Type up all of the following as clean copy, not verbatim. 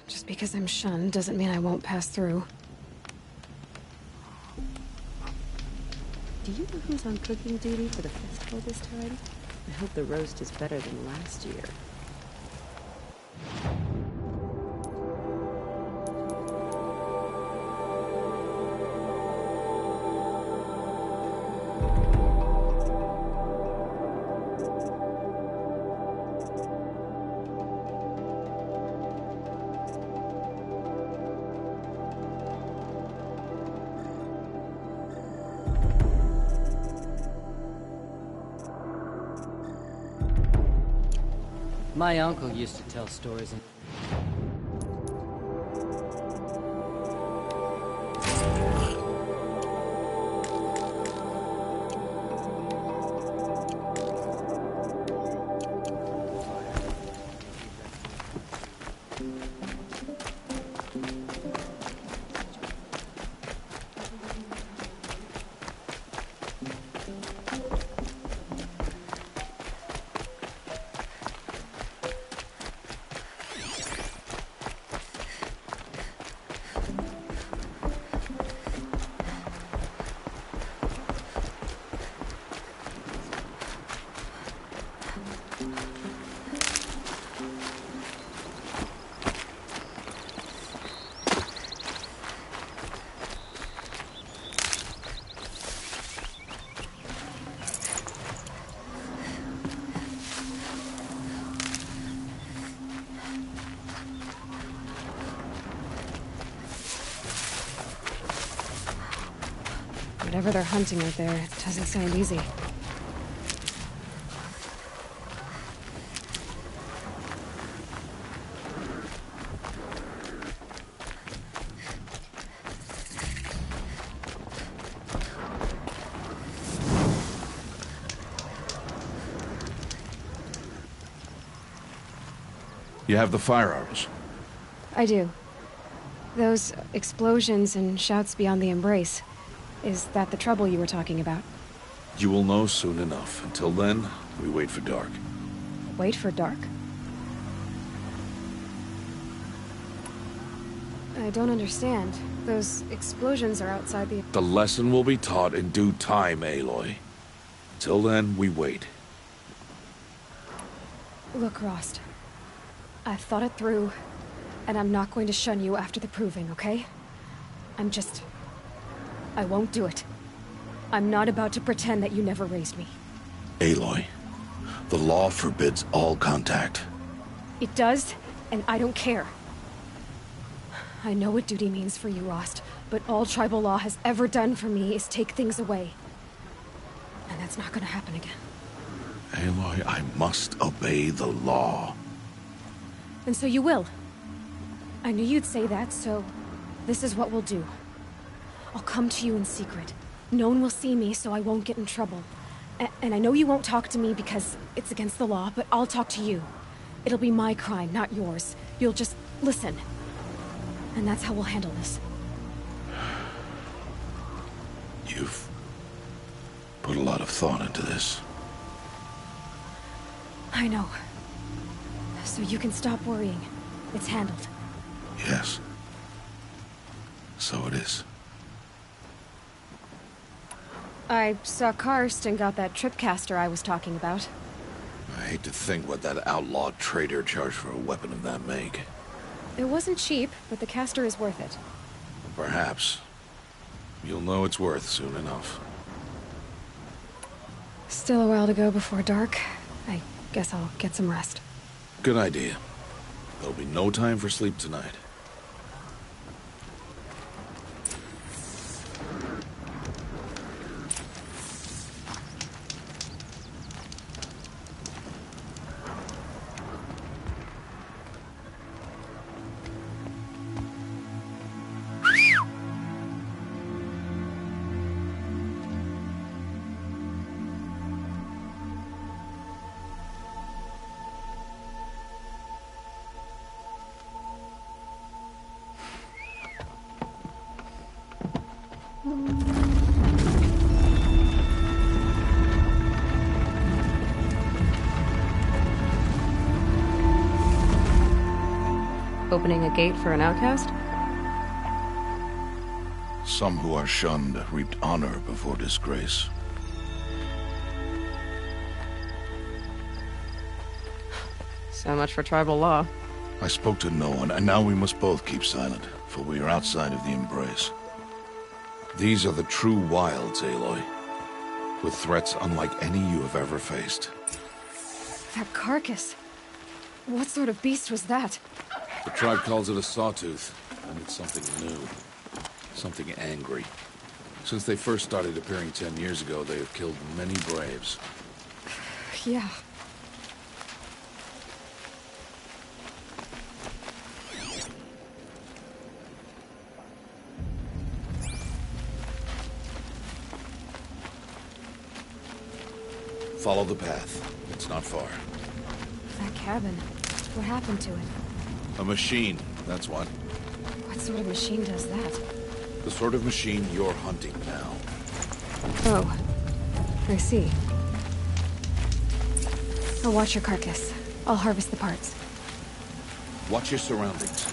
Just because I'm shunned doesn't mean I won't pass through. Do you know who's on cooking duty for the festival this time? I hope the roast is better than last year. My uncle used to tell stories. Whatever they're hunting out there, it doesn't sound easy. You have the firearms? I do. Those explosions and shouts beyond the embrace. Is that the trouble you were talking about? You will know soon enough. Until then, we wait for dark. Wait for dark? I don't understand. Those explosions are outside the... The lesson will be taught in due time, Aloy. Till then, we wait. Look, Rost. I've thought it through, and I'm not going to shun you after the proving, okay? I won't do it. I'm not about to pretend that you never raised me. Aloy, the law forbids all contact. It does, and I don't care. I know what duty means for you, Rost, but all tribal law has ever done for me is take things away. And that's not gonna happen again. Aloy, I must obey the law. And so you will. I knew you'd say that, so this is what we'll do. I'll come to you in secret. No one will see me, so I won't get in trouble. And I know you won't talk to me because it's against the law, but I'll talk to you. It'll be my crime, not yours. You'll just listen. And that's how we'll handle this. You've put a lot of thought into this. I know. So you can stop worrying. It's handled. Yes. So it is. I saw Karst and got that tripcaster I was talking about. I hate to think what that outlaw trader charged for a weapon of that make. It wasn't cheap, but the caster is worth it. Perhaps. You'll know it's worth soon enough. Still a while to go before dark. I guess I'll get some rest. Good idea. There'll be no time for sleep tonight. Opening a gate for an outcast? Some who are shunned reaped honor before disgrace. So much for tribal law. I spoke to no one, and now we must both keep silent, for we are outside of the embrace. These are the true wilds, Aloy. With threats unlike any you have ever faced. That carcass. What sort of beast was that? The tribe calls it a sawtooth, and it's something new. Something angry. Since they first started appearing 10 years ago, they have killed many braves. Yeah. Follow the path. It's not far. That cabin. What happened to it? A machine, that's what. What sort of machine does that? The sort of machine you're hunting now. Oh. I see. I'll watch your carcass. I'll harvest the parts. Watch your surroundings.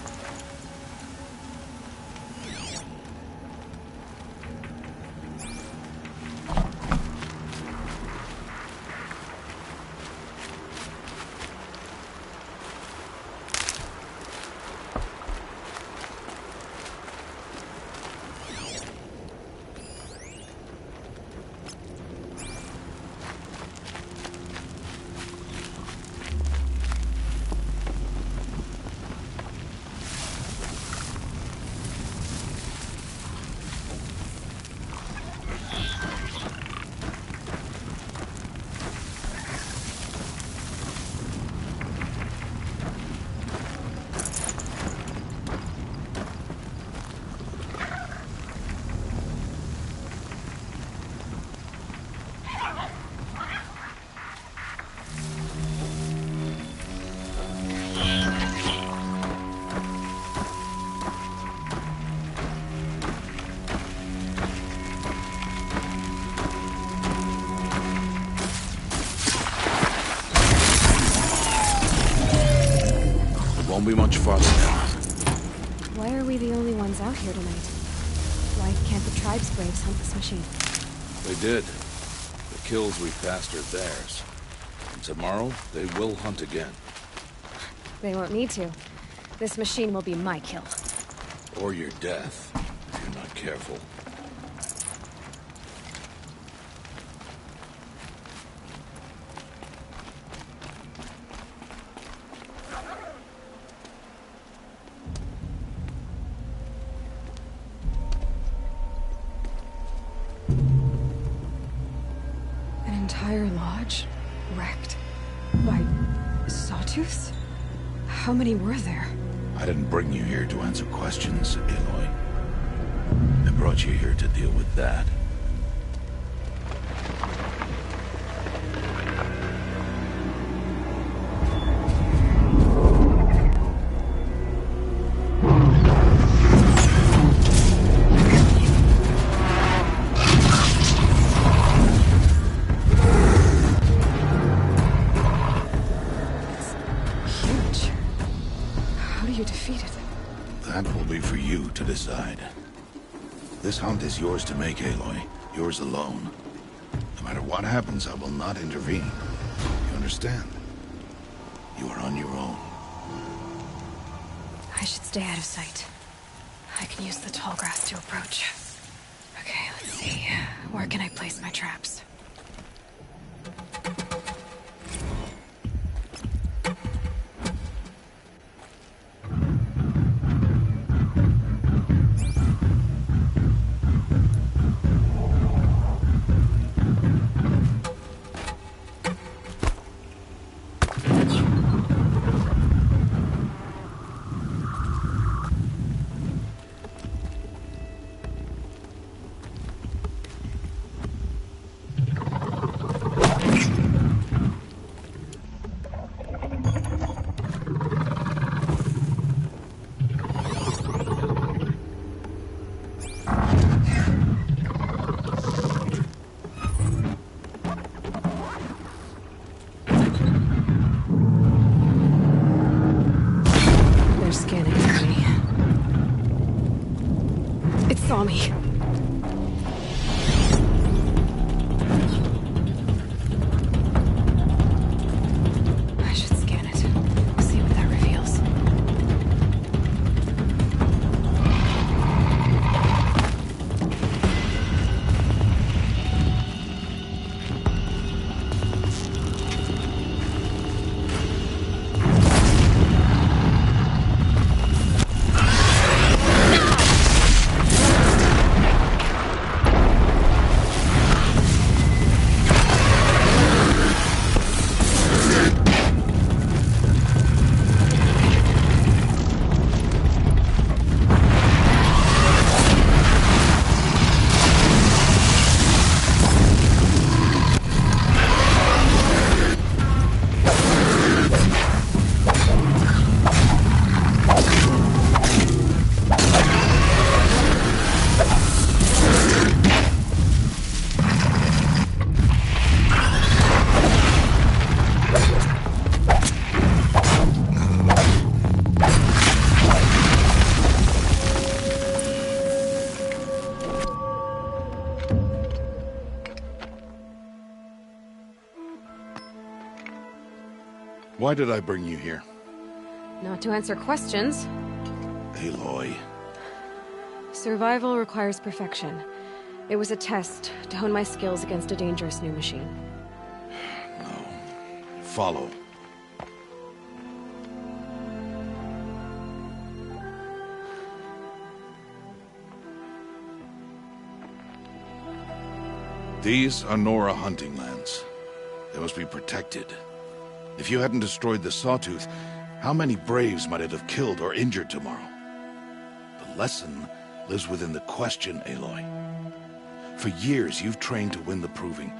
Won't be much farther now. Why are we the only ones out here tonight? Why can't the tribe's braves hunt this machine? They did. The kills we passed are theirs. And tomorrow, they will hunt again. They won't need to. This machine will be my kill. Or your death, if you're not careful. An entire lodge? Wrecked? By sawtooths? How many were there? I didn't bring you here to answer questions, Aloy. I brought you here to deal with that. Huge. How do you defeat it? That will be for you to decide. This hunt is yours to make, Aloy. Yours alone. No matter what happens, I will not intervene. You understand? You are on your own. I should stay out of sight. I can use the tall grass to approach. Okay, let's see. Where can I place my traps? saw me. I should scan it. See what that reveals. Why did I bring you here? Not to answer questions. Aloy. Survival requires perfection. It was a test to hone my skills against a dangerous new machine. No. Follow. These are Nora hunting lands. They must be protected. If you hadn't destroyed the Sawtooth, how many Braves might it have killed or injured tomorrow? The lesson lives within the question, Aloy. For years, you've trained to win the Proving,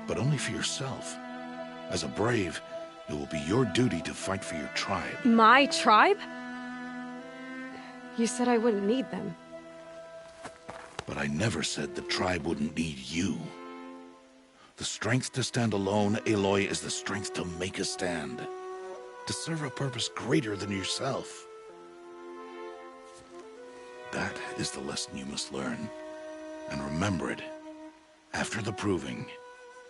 but only for yourself. As a Brave, it will be your duty to fight for your tribe. My tribe? You said I wouldn't need them. But I never said the tribe wouldn't need you. The strength to stand alone, Aloy, is the strength to make a stand. To serve a purpose greater than yourself. That is the lesson you must learn. And remember it. After the Proving.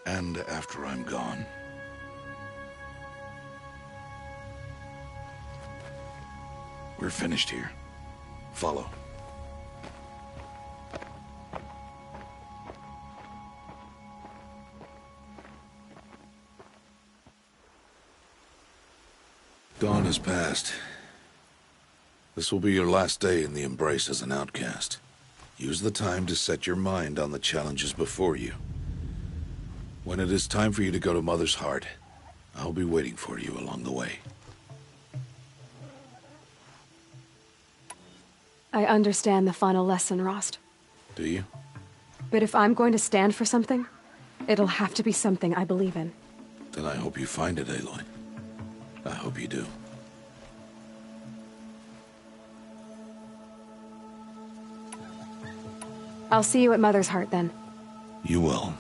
And after I'm gone. We're finished here. Follow. Dawn has passed. This will be your last day in the Embrace as an outcast. Use the time to set your mind on the challenges before you. When it is time for you to go to Mother's Heart, I'll be waiting for you along the way. I understand the final lesson, Rost. Do you? But if I'm going to stand for something, it'll have to be something I believe in. Then I hope you find it, Aloy. I hope you do. I'll see you at Mother's Heart, then. You will.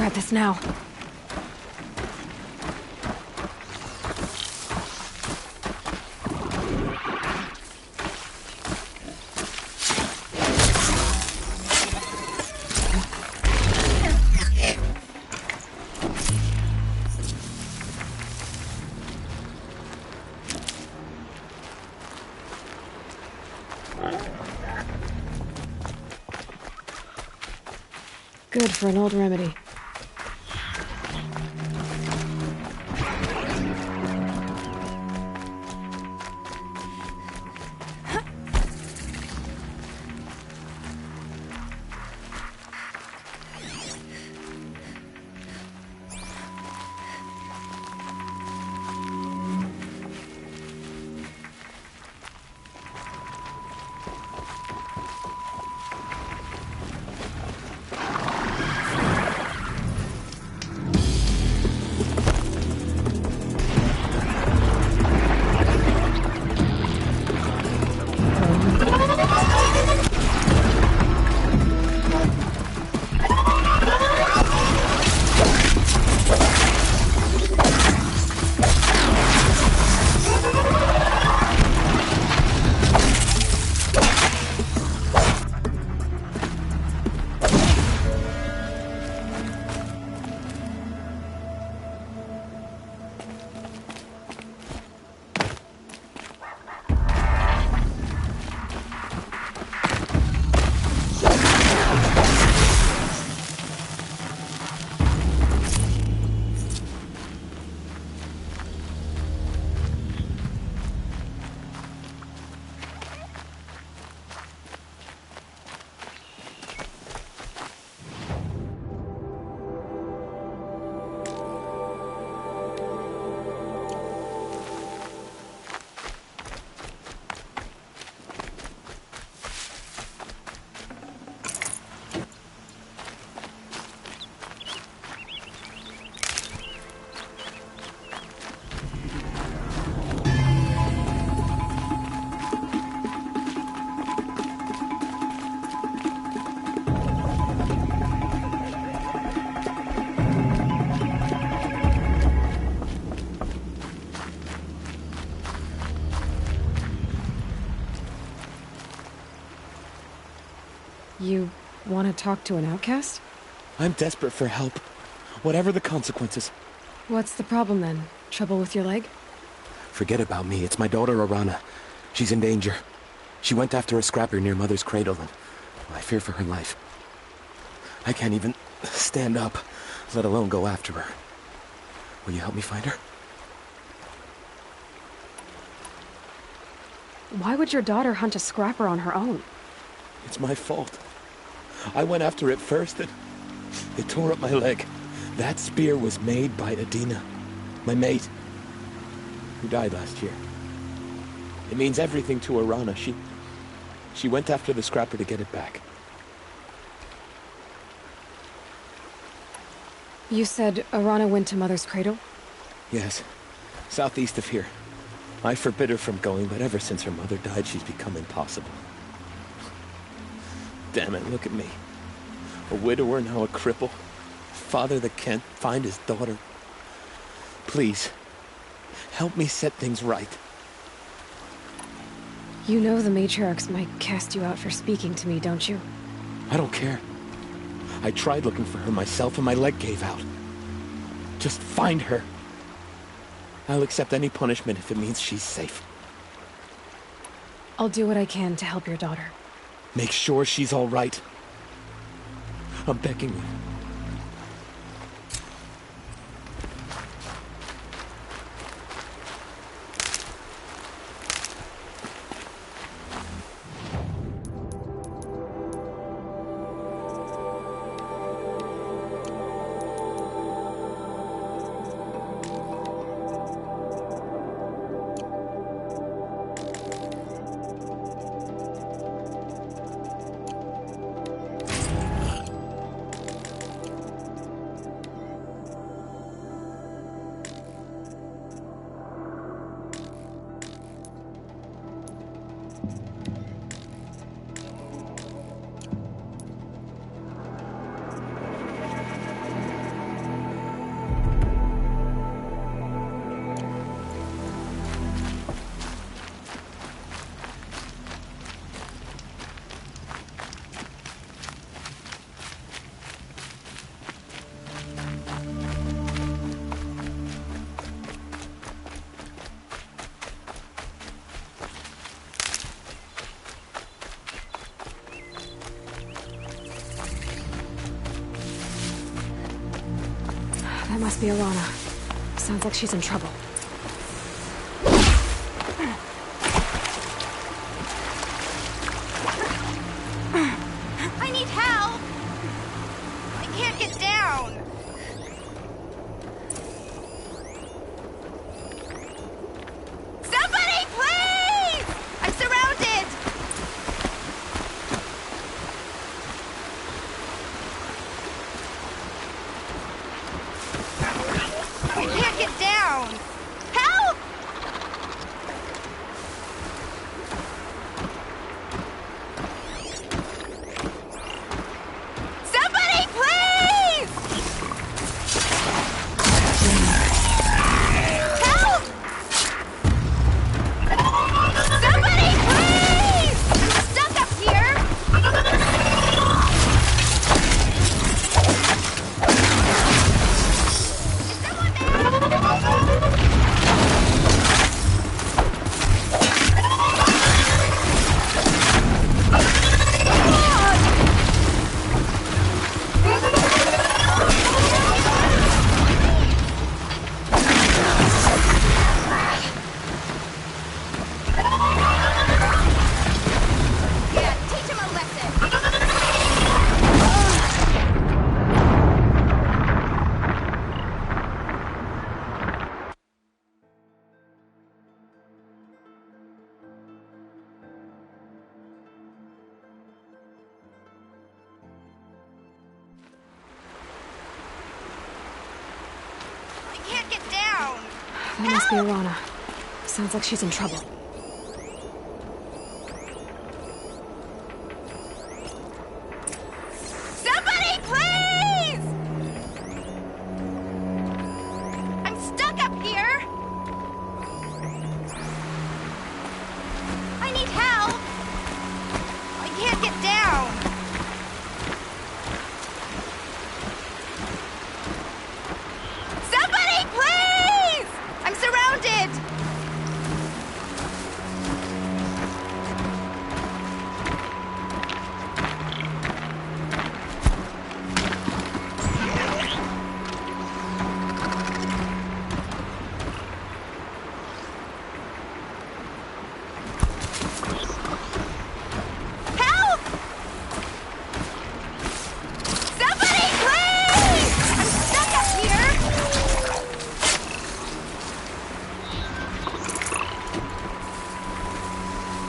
grab this now. Good for an old remedy. You want to talk to an outcast? I'm desperate for help. Whatever the consequences. What's the problem then? Trouble with your leg? Forget about me. It's my daughter, Arana. She's in danger. She went after a scrapper near Mother's cradle, and I fear for her life. I can't even stand up, let alone go after her. Will you help me find her? Why would your daughter hunt a scrapper on her own? It's my fault. I went after it first, and it tore up my leg. That spear was made by Adina, my mate, who died last year. It means everything to Arana. She went after the scrapper to get it back. You said Arana went to Mother's cradle? Yes, southeast of here. I forbid her from going, but ever since her mother died, she's become impossible. Damn it, look at me. A widower, now a cripple. Father that can't find his daughter. Please, help me set things right. You know the matriarchs might cast you out for speaking to me, don't you? I don't care. I tried looking for her myself and my leg gave out. Just find her. I'll accept any punishment if it means she's safe. I'll do what I can to help your daughter. Make sure she's all right. I'm begging you. must be Arana. Sounds like she's in trouble. I need help! I can't get down! Somebody, please! I'm surrounded! I can't get down! Help! Somebody, please! Help! Somebody, please! I'm stuck up here! Is someone there? Yeah, teach him a lesson. I can't get down. That must be Arana. Sounds like she's in trouble. Somebody, please! I'm stuck up here. I need help. I can't get down. Somebody, please! I'm surrounded. Help! Somebody, please! I'm stuck up here.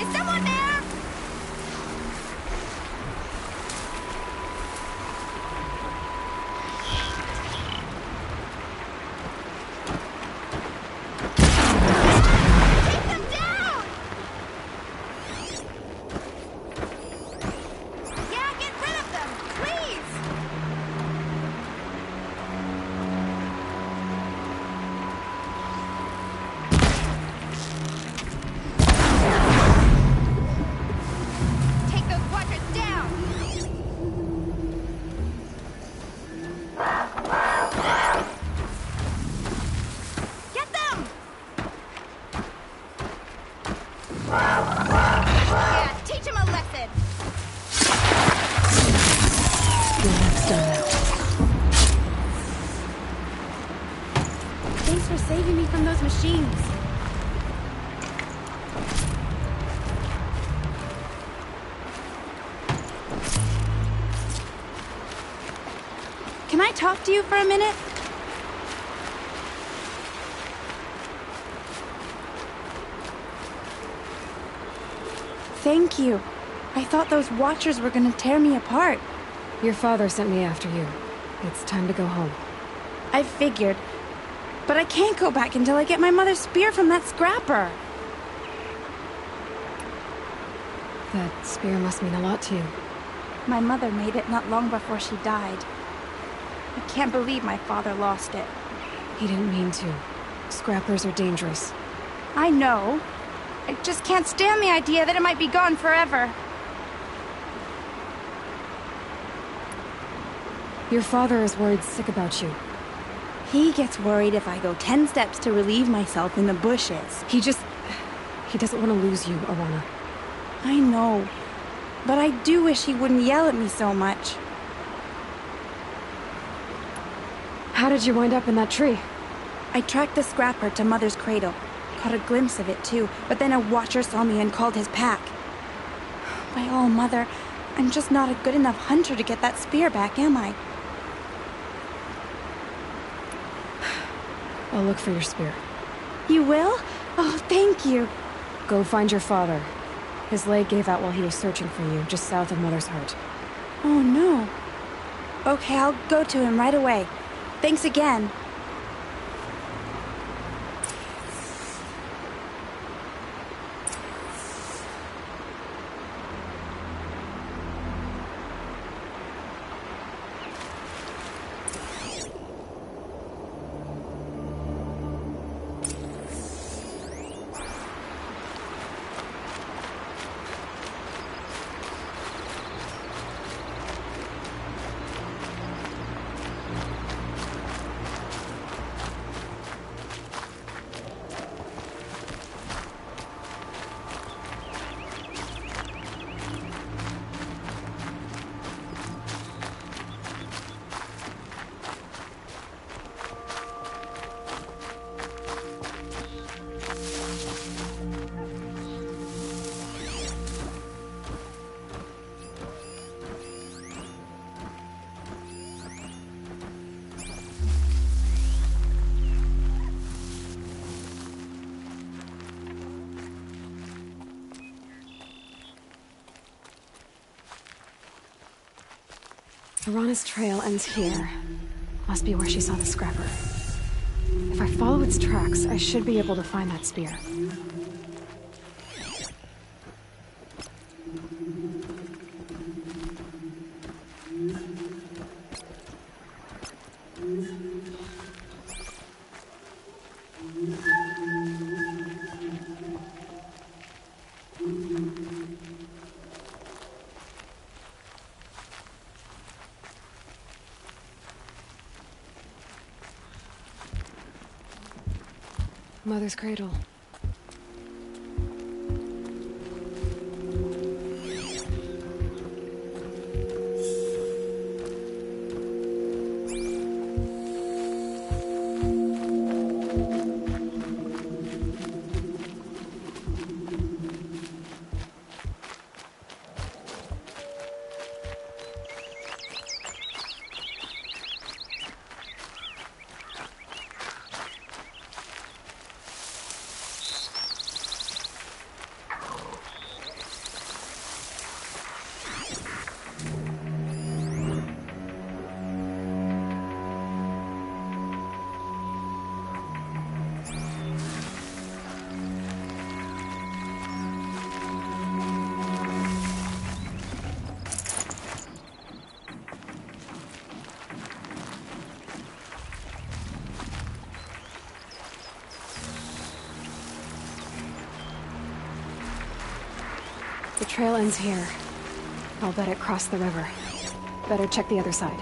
Is someone there? Take them down! Yeah, get rid of them, please! Take those quadrants down! Get them! Yeah, teach him a lesson! Your work's done now. Thanks for saving me from those machines. Can I talk to you for a minute? Thank you. I thought those Watchers were gonna tear me apart. Your father sent me after you. It's time to go home. I figured. But I can't go back until I get my mother's spear from that scrapper. That spear must mean a lot to you. My mother made it not long before she died. I can't believe my father lost it. He didn't mean to. Scrappers are dangerous. I know. I just can't stand the idea that it might be gone forever. Your father is worried sick about you. He gets worried if I go 10 steps to relieve myself in the bushes. He doesn't want to lose you, Arana. I know. But I do wish he wouldn't yell at me so much. How did you wind up in that tree? I tracked the scrapper to Mother's cradle. Caught a glimpse of it too, but then a watcher saw me and called his pack. By all, Mother, I'm just not a good enough hunter to get that spear back, am I? I'll look for your spear. You will? Oh, thank you. Go find your father. His leg gave out while he was searching for you, just south of Mother's Heart. Oh, no. Okay, I'll go to him right away. Thanks again. Arana's trail ends here. Must be where she saw the scrapper. If I follow its tracks, I should be able to find that spear. Mother's cradle. The trail ends here. I'll bet it crossed the river. Better check the other side.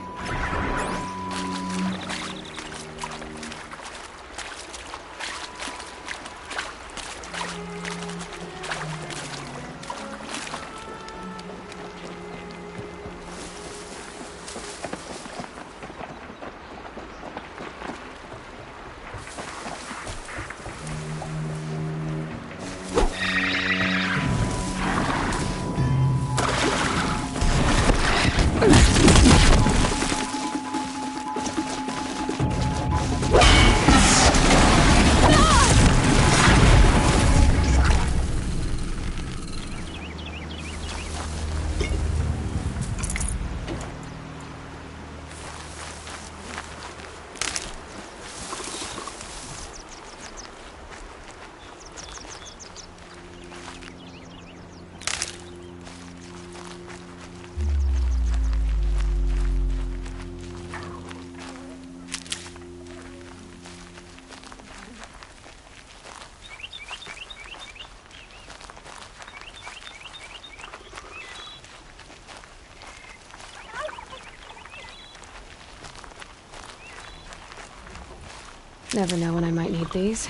Never know when I might need these.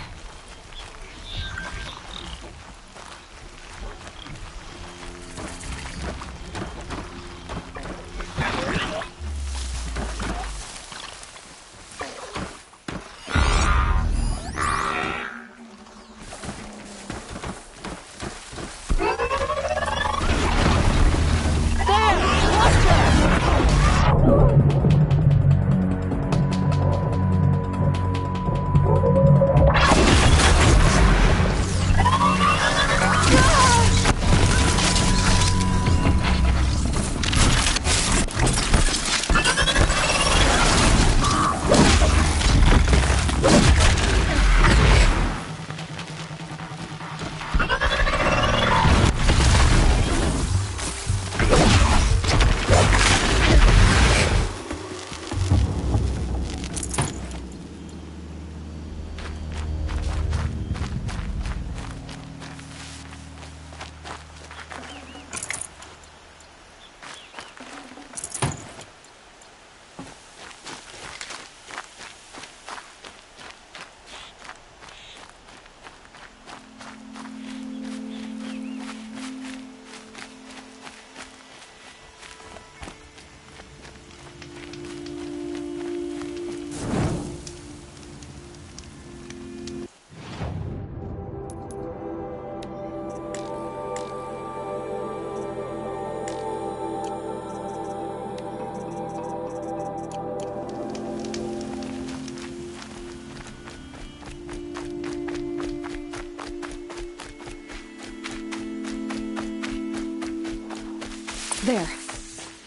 There.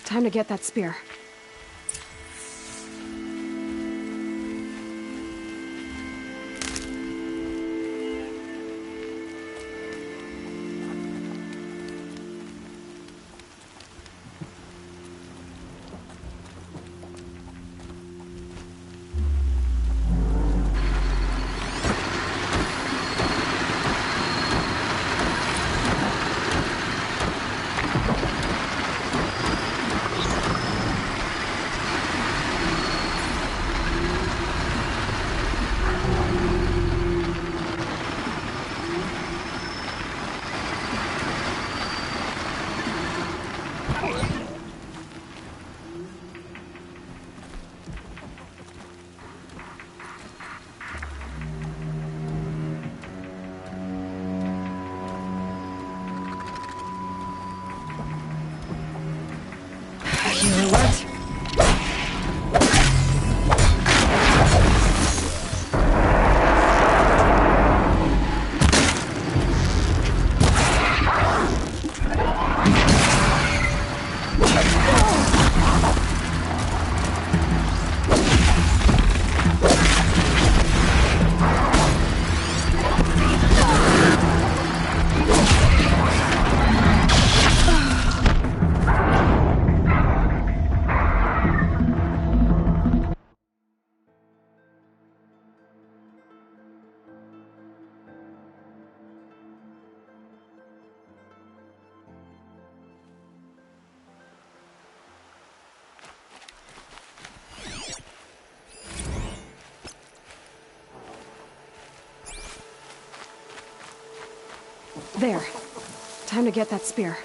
Time to get that spear. You know what? There. Time to get that spear.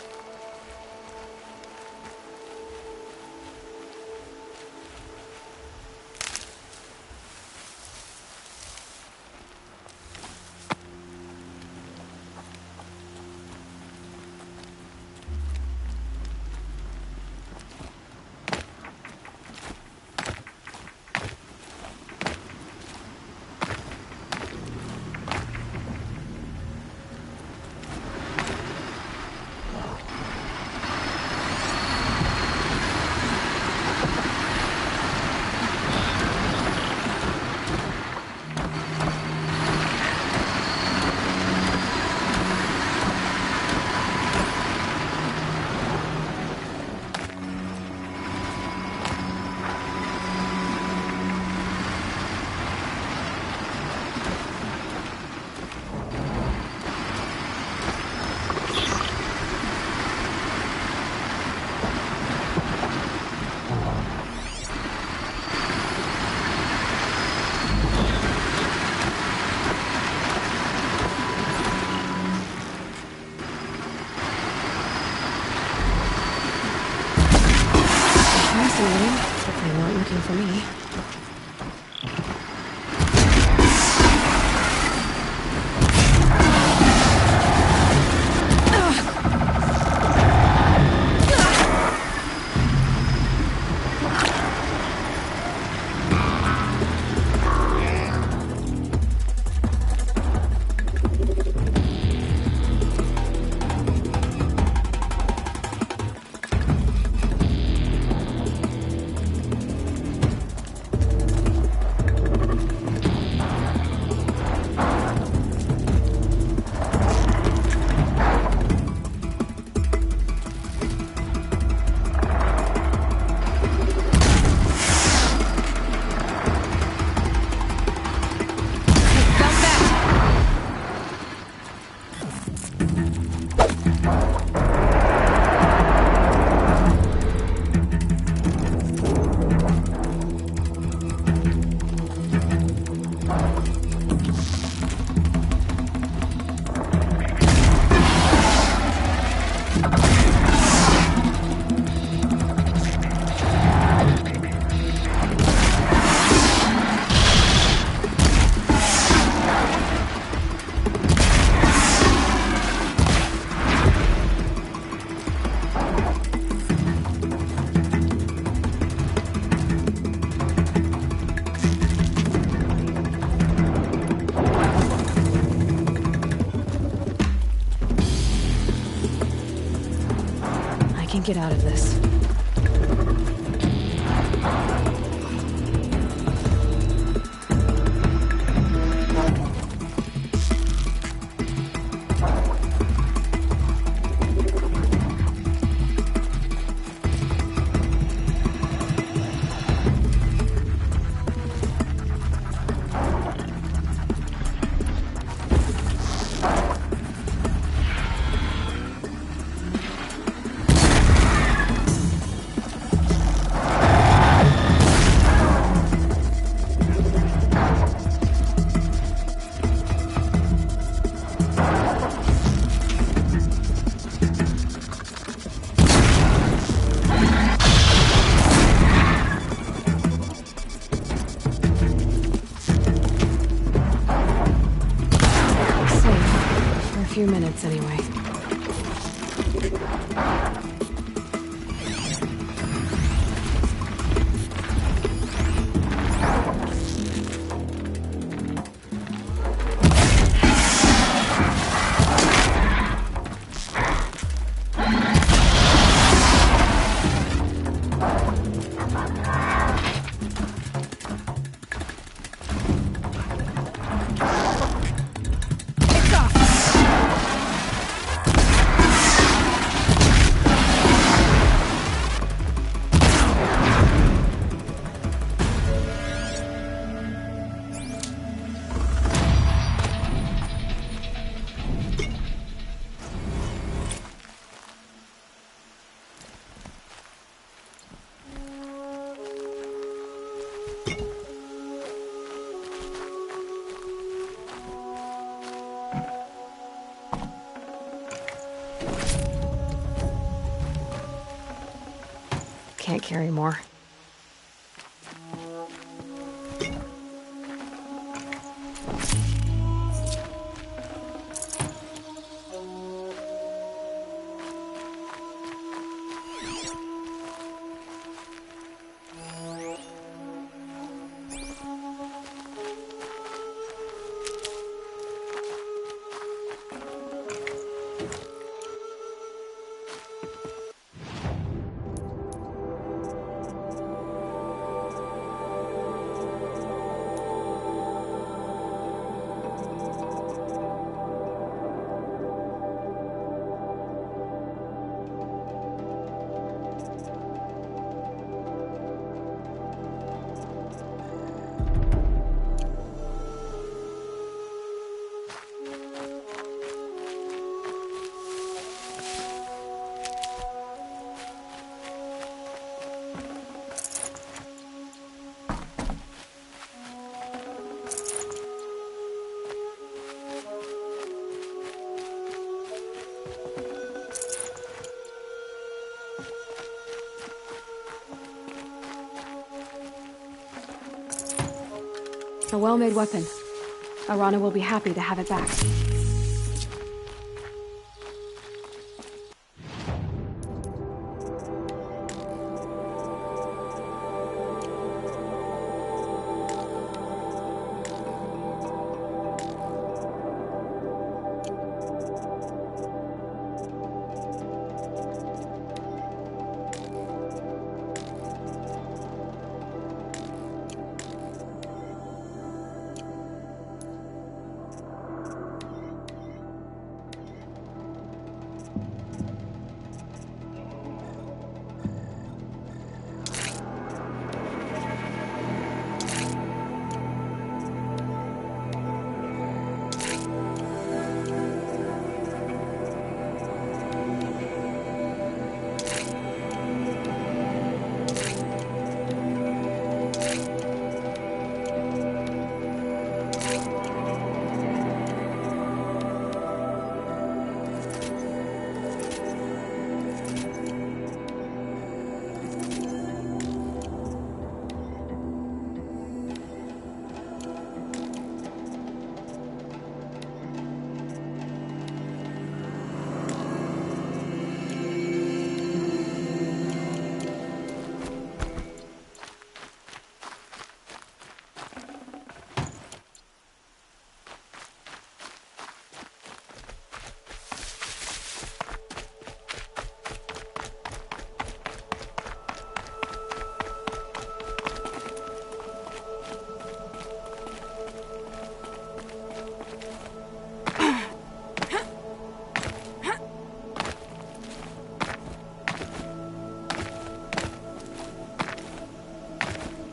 Fascinating, but they weren't looking for me. can get out of this. Few minutes anyway. Can't carry more. A well-made weapon. Arana will be happy to have it back.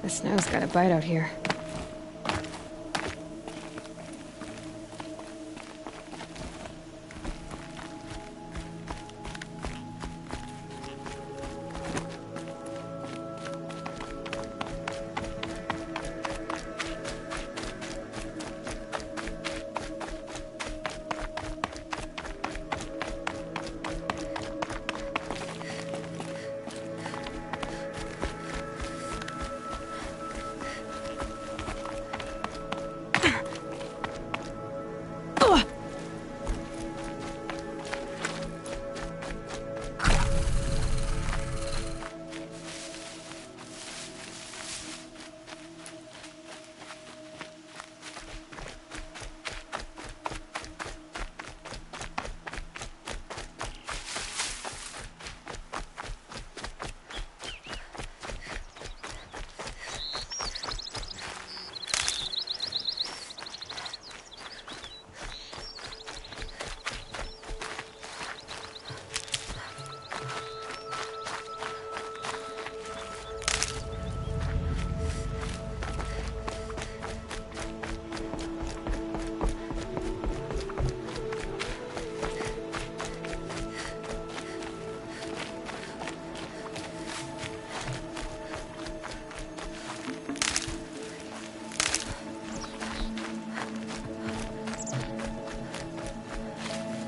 The snow's got a bite out here.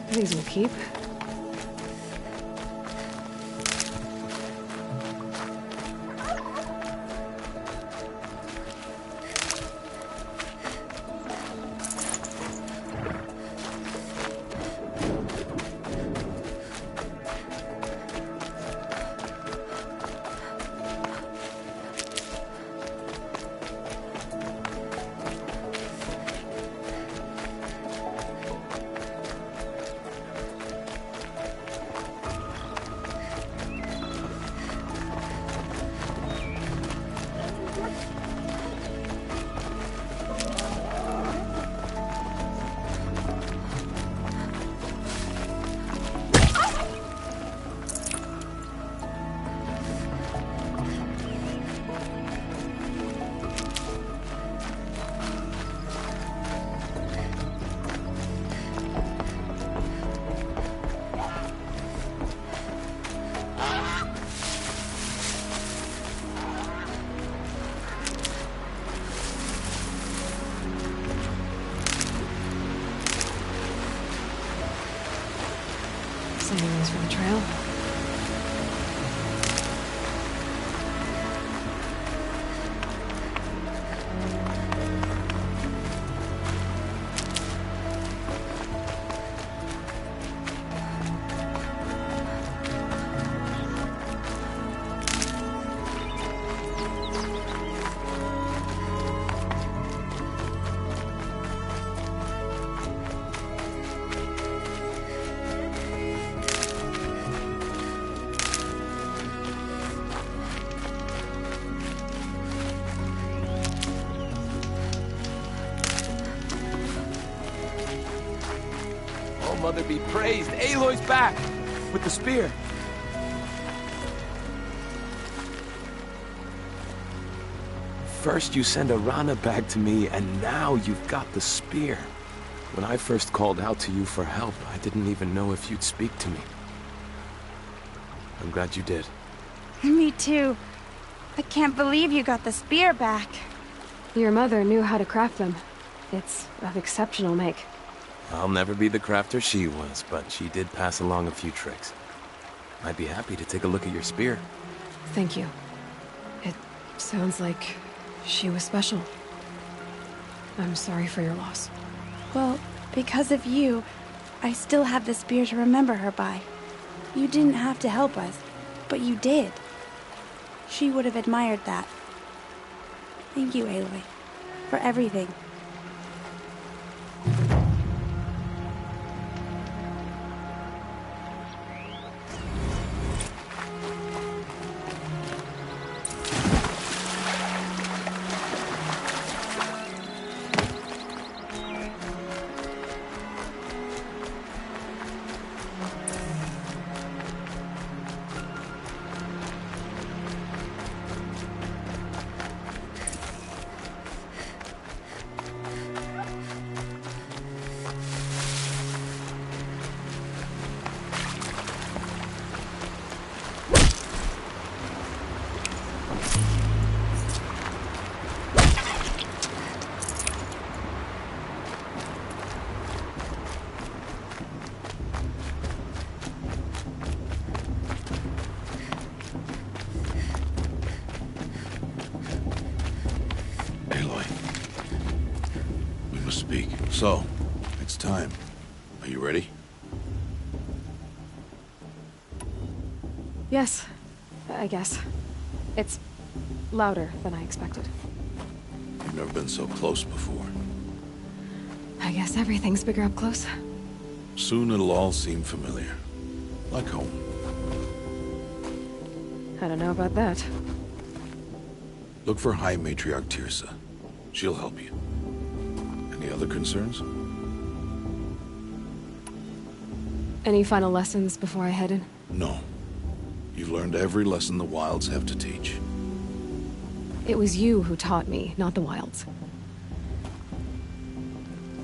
These will keep. Anyways for the trail. Mother be praised. Aloy's back with the spear. First you send a Rana back to me, and now you've got the spear. When I first called out to you for help, I didn't even know if you'd speak to me. I'm glad you did. Me too. I can't believe you got the spear back. Your mother knew how to craft them. It's of exceptional make. I'll never be the crafter she was, but she did pass along a few tricks. I'd be happy to take a look at your spear. Thank you. It sounds like she was special. I'm sorry for your loss. Well, because of you, I still have the spear to remember her by. You didn't have to help us, but you did. She would have admired that. Thank you, Aloy, for everything. So, it's time. Are you ready? Yes, I guess. It's louder than I expected. You've never been so close before. I guess everything's bigger up close. Soon it'll all seem familiar. Like home. I don't know about that. Look for High Matriarch Tirsa. She'll help you. Any other concerns? Any final lessons before I head in? No. You've learned every lesson the Wilds have to teach. It was you who taught me, not the Wilds.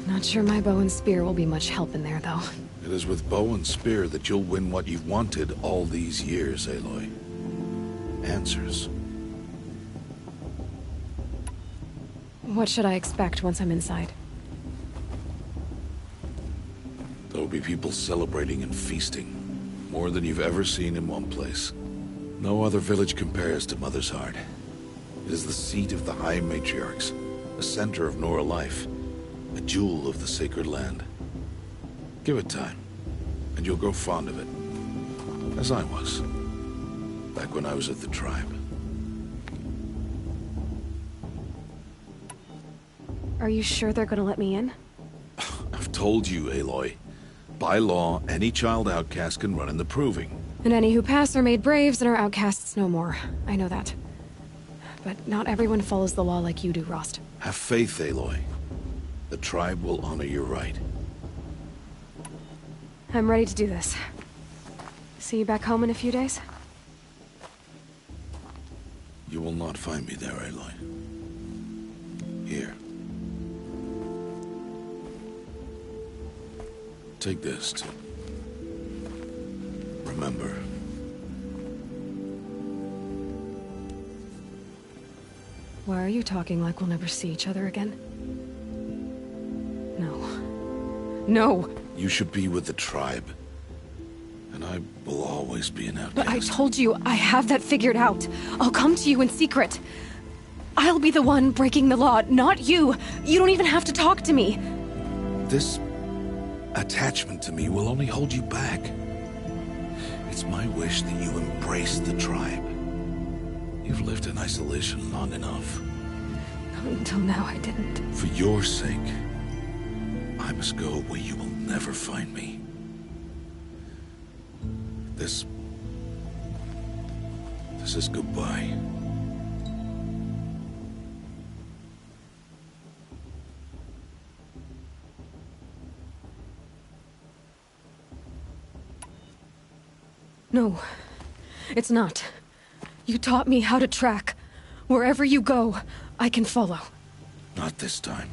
Not sure my bow and spear will be much help in there, though. It is with bow and spear that you'll win what you've wanted all these years, Aloy. Answers. What should I expect once I'm inside? There'll be people celebrating and feasting. More than you've ever seen in one place. No other village compares to Mother's Heart. It is the seat of the High Matriarchs, a center of Nora life, a jewel of the sacred land. Give it time, and you'll grow fond of it. As I was, back when I was at the tribe. Are you sure they're gonna let me in? I've told you, Aloy. By law, any child outcast can run in the proving. And any who pass are made braves and are outcasts no more. I know that. But not everyone follows the law like you do, Rost. Have faith, Aloy. The tribe will honor your right. I'm ready to do this. See you back home in a few days? You will not find me there, Aloy. Here. Take this to remember. Why are you talking like we'll never see each other again? No. No! You should be with the tribe. And I will always be an outcast. But I told you, I have that figured out. I'll come to you in secret. I'll be the one breaking the law, not you. You don't even have to talk to me. This attachment to me will only hold you back. It's my wish that you embrace the tribe. You've lived in isolation long enough. Until now, I didn't. For your sake, I must go where you will never find me. This is goodbye. No, it's not. You taught me how to track. Wherever you go, I can follow. Not this time.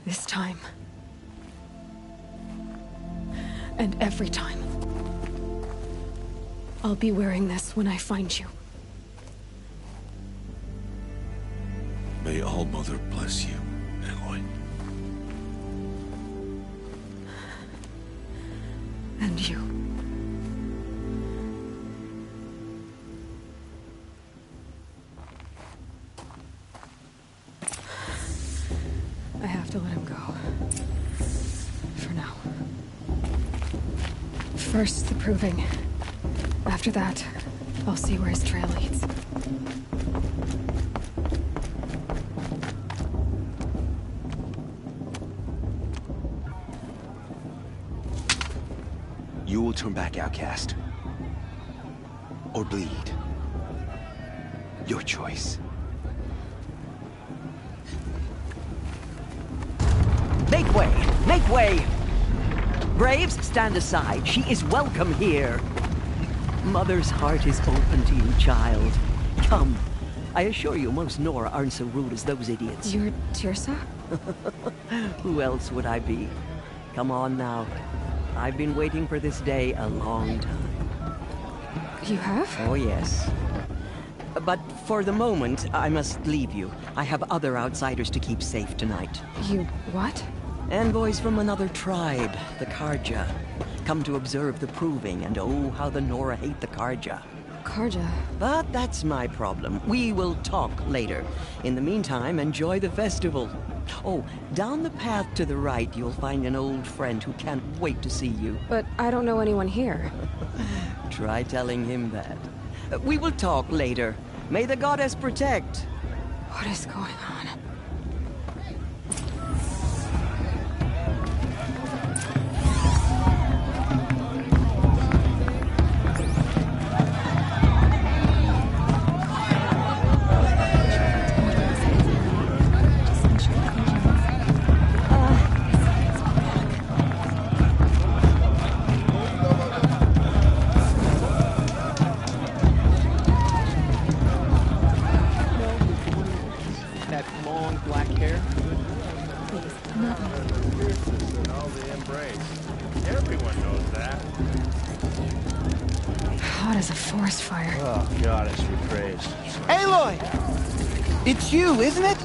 This time. And every time. I'll be wearing this when I find you. May All-Mother bless you, Aloy. And you. I have to let him go. For now. First, the proving. After that, I'll see where his trail leads. You will turn back, outcast. Or bleed. Your choice. Make way! Make way! Braves, stand aside. She is welcome here. Mother's heart is open to you, child. Come. I assure you, most Nora aren't so rude as those idiots. You're Tirsa? Who else would I be? Come on now. I've been waiting for this day a long time. You have? Oh, yes. But for the moment, I must leave you. I have other outsiders to keep safe tonight. You what? Envoys from another tribe, the Karja. Come to observe the proving, and oh, how the Nora hate the Karja. Karja? But that's my problem. We will talk later. In the meantime, enjoy the festival. Oh, down the path to the right, you'll find an old friend who can't wait to see you. But I don't know anyone here. Try telling him that. We will talk later. May the goddess protect. What is going on? Hot as a forest fire. Oh, goddess be praised. Aloy! It's you, isn't it?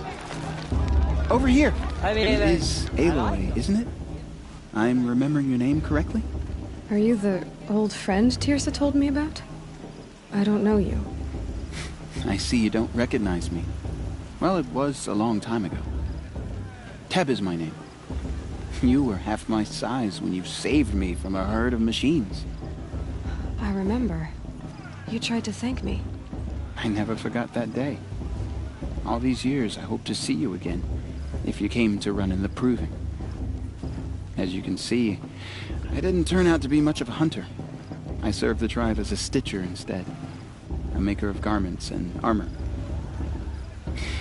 Over here. I mean, It is Aloy, isn't it? I'm remembering your name correctly? Are you the old friend Tirsa told me about? I don't know you. I see you don't recognize me. Well, it was a long time ago. Teb is my name. You were half my size when you saved me from a herd of machines. I remember. You tried to thank me. I never forgot that day. All these years, I hope to see you again, if you came to run in the proving. As you can see, I didn't turn out to be much of a hunter. I served the tribe as a stitcher instead, a maker of garments and armor.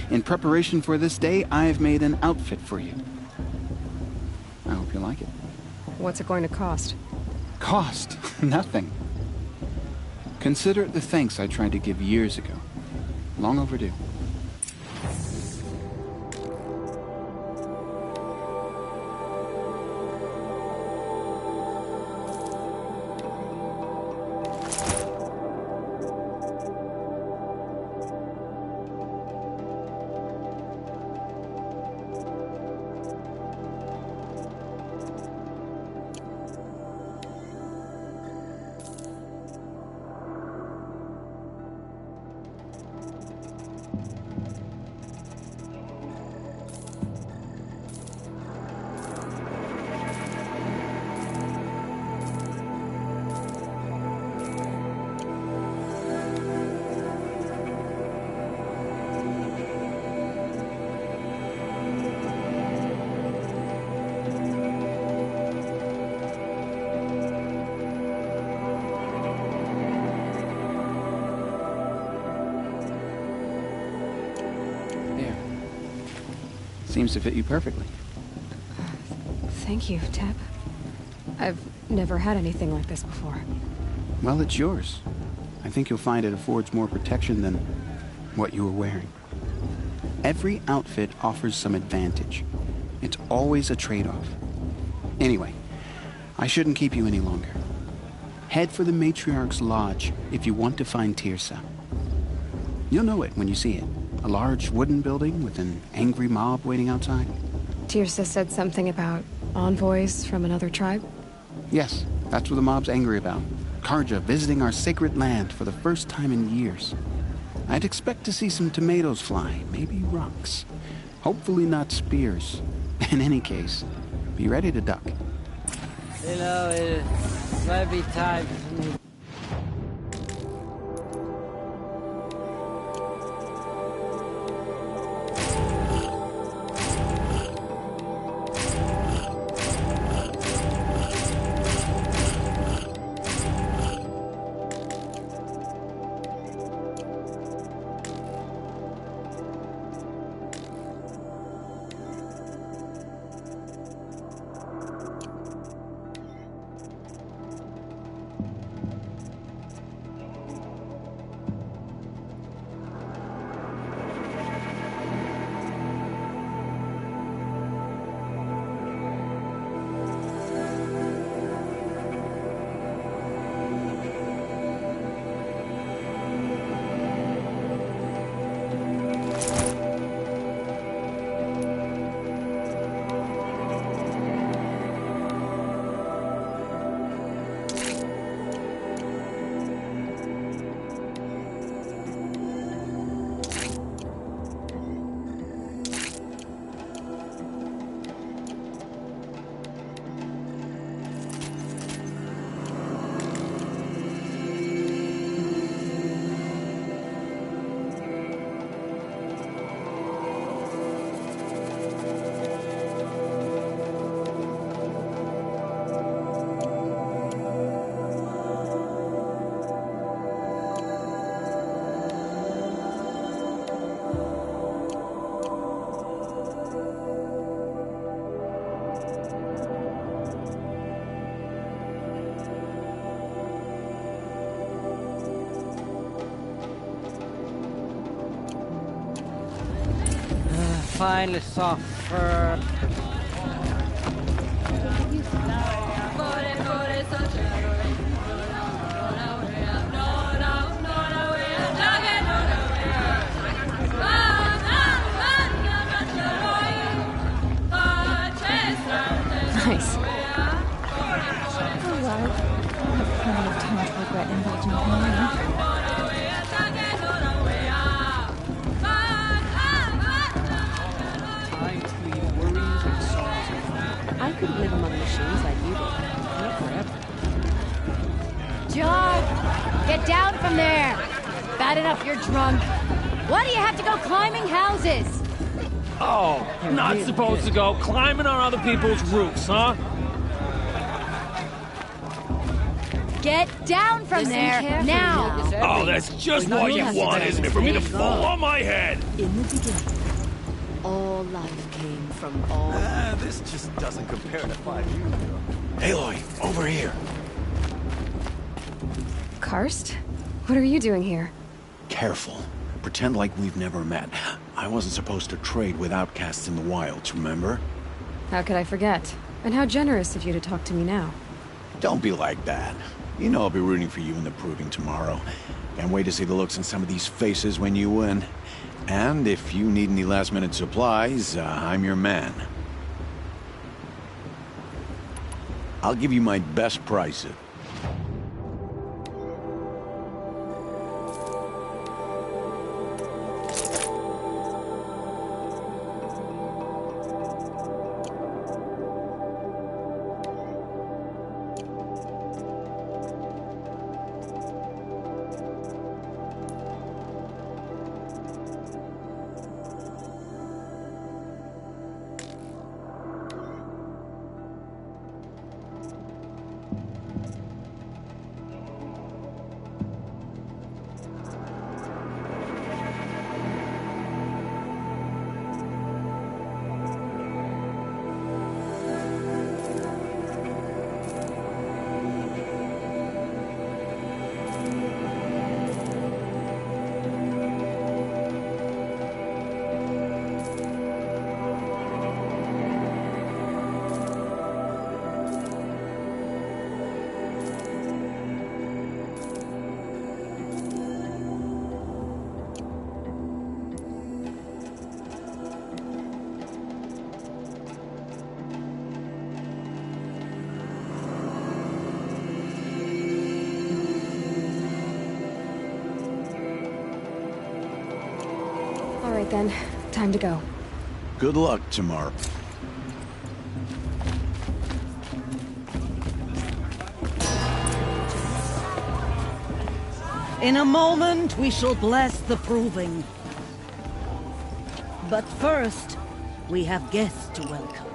In preparation for this day, I've made an outfit for you. I hope you like it. What's it going to cost? Cost? Nothing. Consider it the thanks I tried to give years ago. Long overdue. Seems to fit you perfectly. Thank you, Teb. I've never had anything like this before. Well, it's yours. I think you'll find it affords more protection than what you were wearing. Every outfit offers some advantage. It's always a trade-off. Anyway, I shouldn't keep you any longer. Head for the Matriarch's Lodge if you want to find Tirsa. You'll know it when you see it. A large wooden building with an angry mob waiting outside. Tirsa said something about envoys from another tribe? Yes, that's what the mob's angry about. Karja visiting our sacred land for the first time in years. I'd expect to see some tomatoes fly, maybe rocks. Hopefully not spears. In any case, be ready to duck. You know, it might be time for me. finally suffer. Nice. Oh well. I have plenty of time to regret indulging in mine. I could live among machines like you did. Not forever. John! Get down from there! Bad enough you're drunk. Why do you have to go climbing houses? Oh, not supposed to go climbing on other people's roofs, huh? Get down from there, now! Oh, that's just what you want, isn't it? For me to fall on my head! In the beginning, all life came from all... This just doesn't compare to 5 years ago. Aloy, over here. Karst? What are you doing here? Careful. Pretend like we've never met. I wasn't supposed to trade with outcasts in the wilds, remember? How could I forget? And how generous of you to talk to me now. Don't be like that. You know I'll be rooting for you in the proving tomorrow. Can't wait to see the looks on some of these faces when you win. And if you need any last-minute supplies, I'm your man. I'll give you my best price. Alright then, time to go. Good luck tomorrow. In a moment, we shall bless the proving. But first, we have guests to welcome.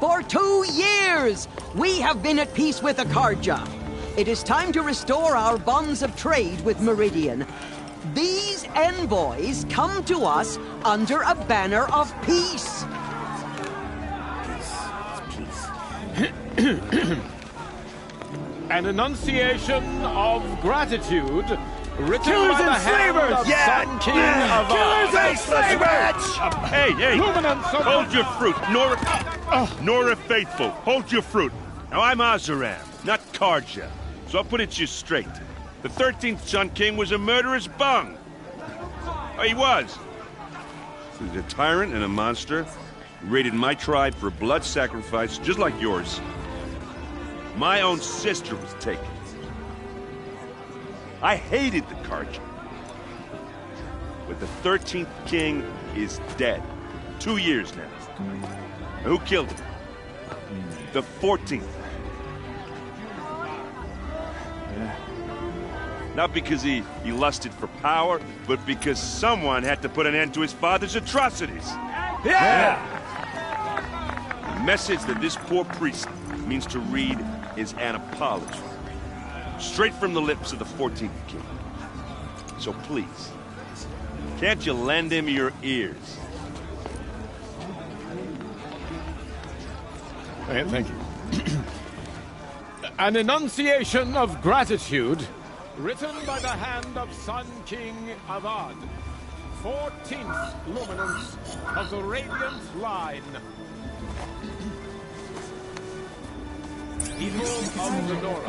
For 2 years, we have been at peace with Akarja. It is time to restore our bonds of trade with Meridian. These envoys come to us under a banner of peace. An enunciation of gratitude written Killers by the and hand slavers! of Yeah! Sun King of Killers and slavers! Hey! Luminance of Hold your fruit, Nora Faithful. Hold your fruit. Now I'm Azaram, not Karja, so I'll put it to you straight. The 13th Sun King was a murderous bung. Oh, he was. He was a tyrant and a monster. He raided my tribe for a blood sacrifice, just like yours. My own sister was taken. I hated the Karja. But the 13th king is dead. 2 years now. Who killed him? The 14th. Not because he lusted for power, but because someone had to put an end to his father's atrocities. Yeah! The message that this poor priest means to read is an apology. Straight from the lips of the 14th king. So please, can't you lend him your ears? Thank you. An enunciation of gratitude written by the hand of Sun King Avad. 14th luminance of the radiant line. People of the Nora,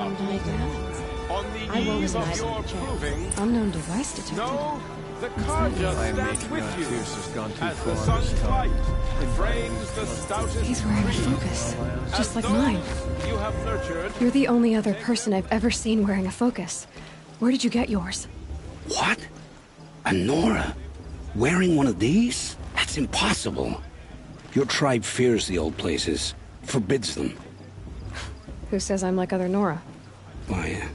on the eve of your proving, Unknown device detected. know the Karja stand with you as the sun's light frames the stoutest He's wearing a tree. focus, just As like those mine. you have nurtured. You're the only other person I've ever seen wearing a focus. Where did you get yours? What? A Nora? Wearing one of these? That's impossible. Your tribe fears the old places, forbids them. Who says I'm like other Nora? Why,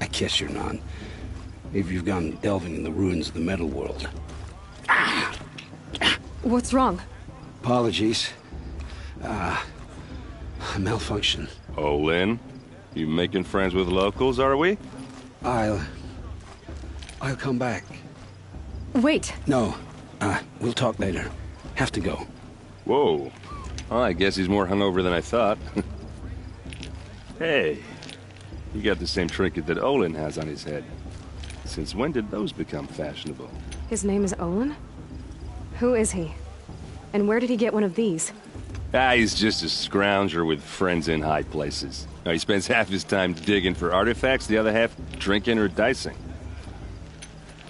I guess you're not. If you've gone delving in the ruins of the metal world. What's wrong? Apologies. A malfunction. Oh, Lynn? You making friends with locals, are we? I'll come back. Wait. No. We'll talk later. Have to go. Whoa. Well, I guess he's more hungover than I thought. Hey, you got the same trinket that Olin has on his head. Since when did those become fashionable? His name is Olin? Who is he? And where did he get one of these? He's just a scrounger with friends in high places. Now, he spends half his time digging for artifacts, the other half drinking or dicing.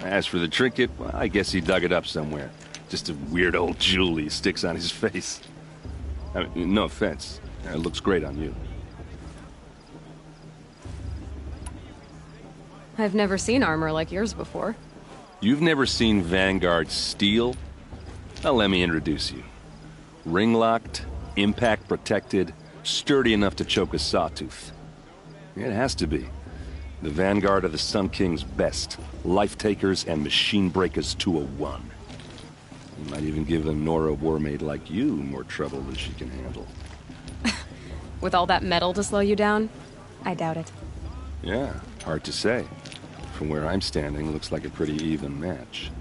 As for the trinket, well, I guess he dug it up somewhere. Just a weird old jewel he sticks on his face. I mean, no offense. It looks great on you. I've never seen armor like yours before. You've never seen Vanguard steel? Well, let me introduce you. Ring-locked, impact-protected, sturdy enough to choke a sawtooth. It has to be. The Vanguard of the Sun King's best. Life-takers and machine-breakers to a one. You might even give a Nora warmaid like you more trouble than she can handle. With all that metal to slow you down? I doubt it. Yeah, hard to say. From where I'm standing, looks like a pretty even match.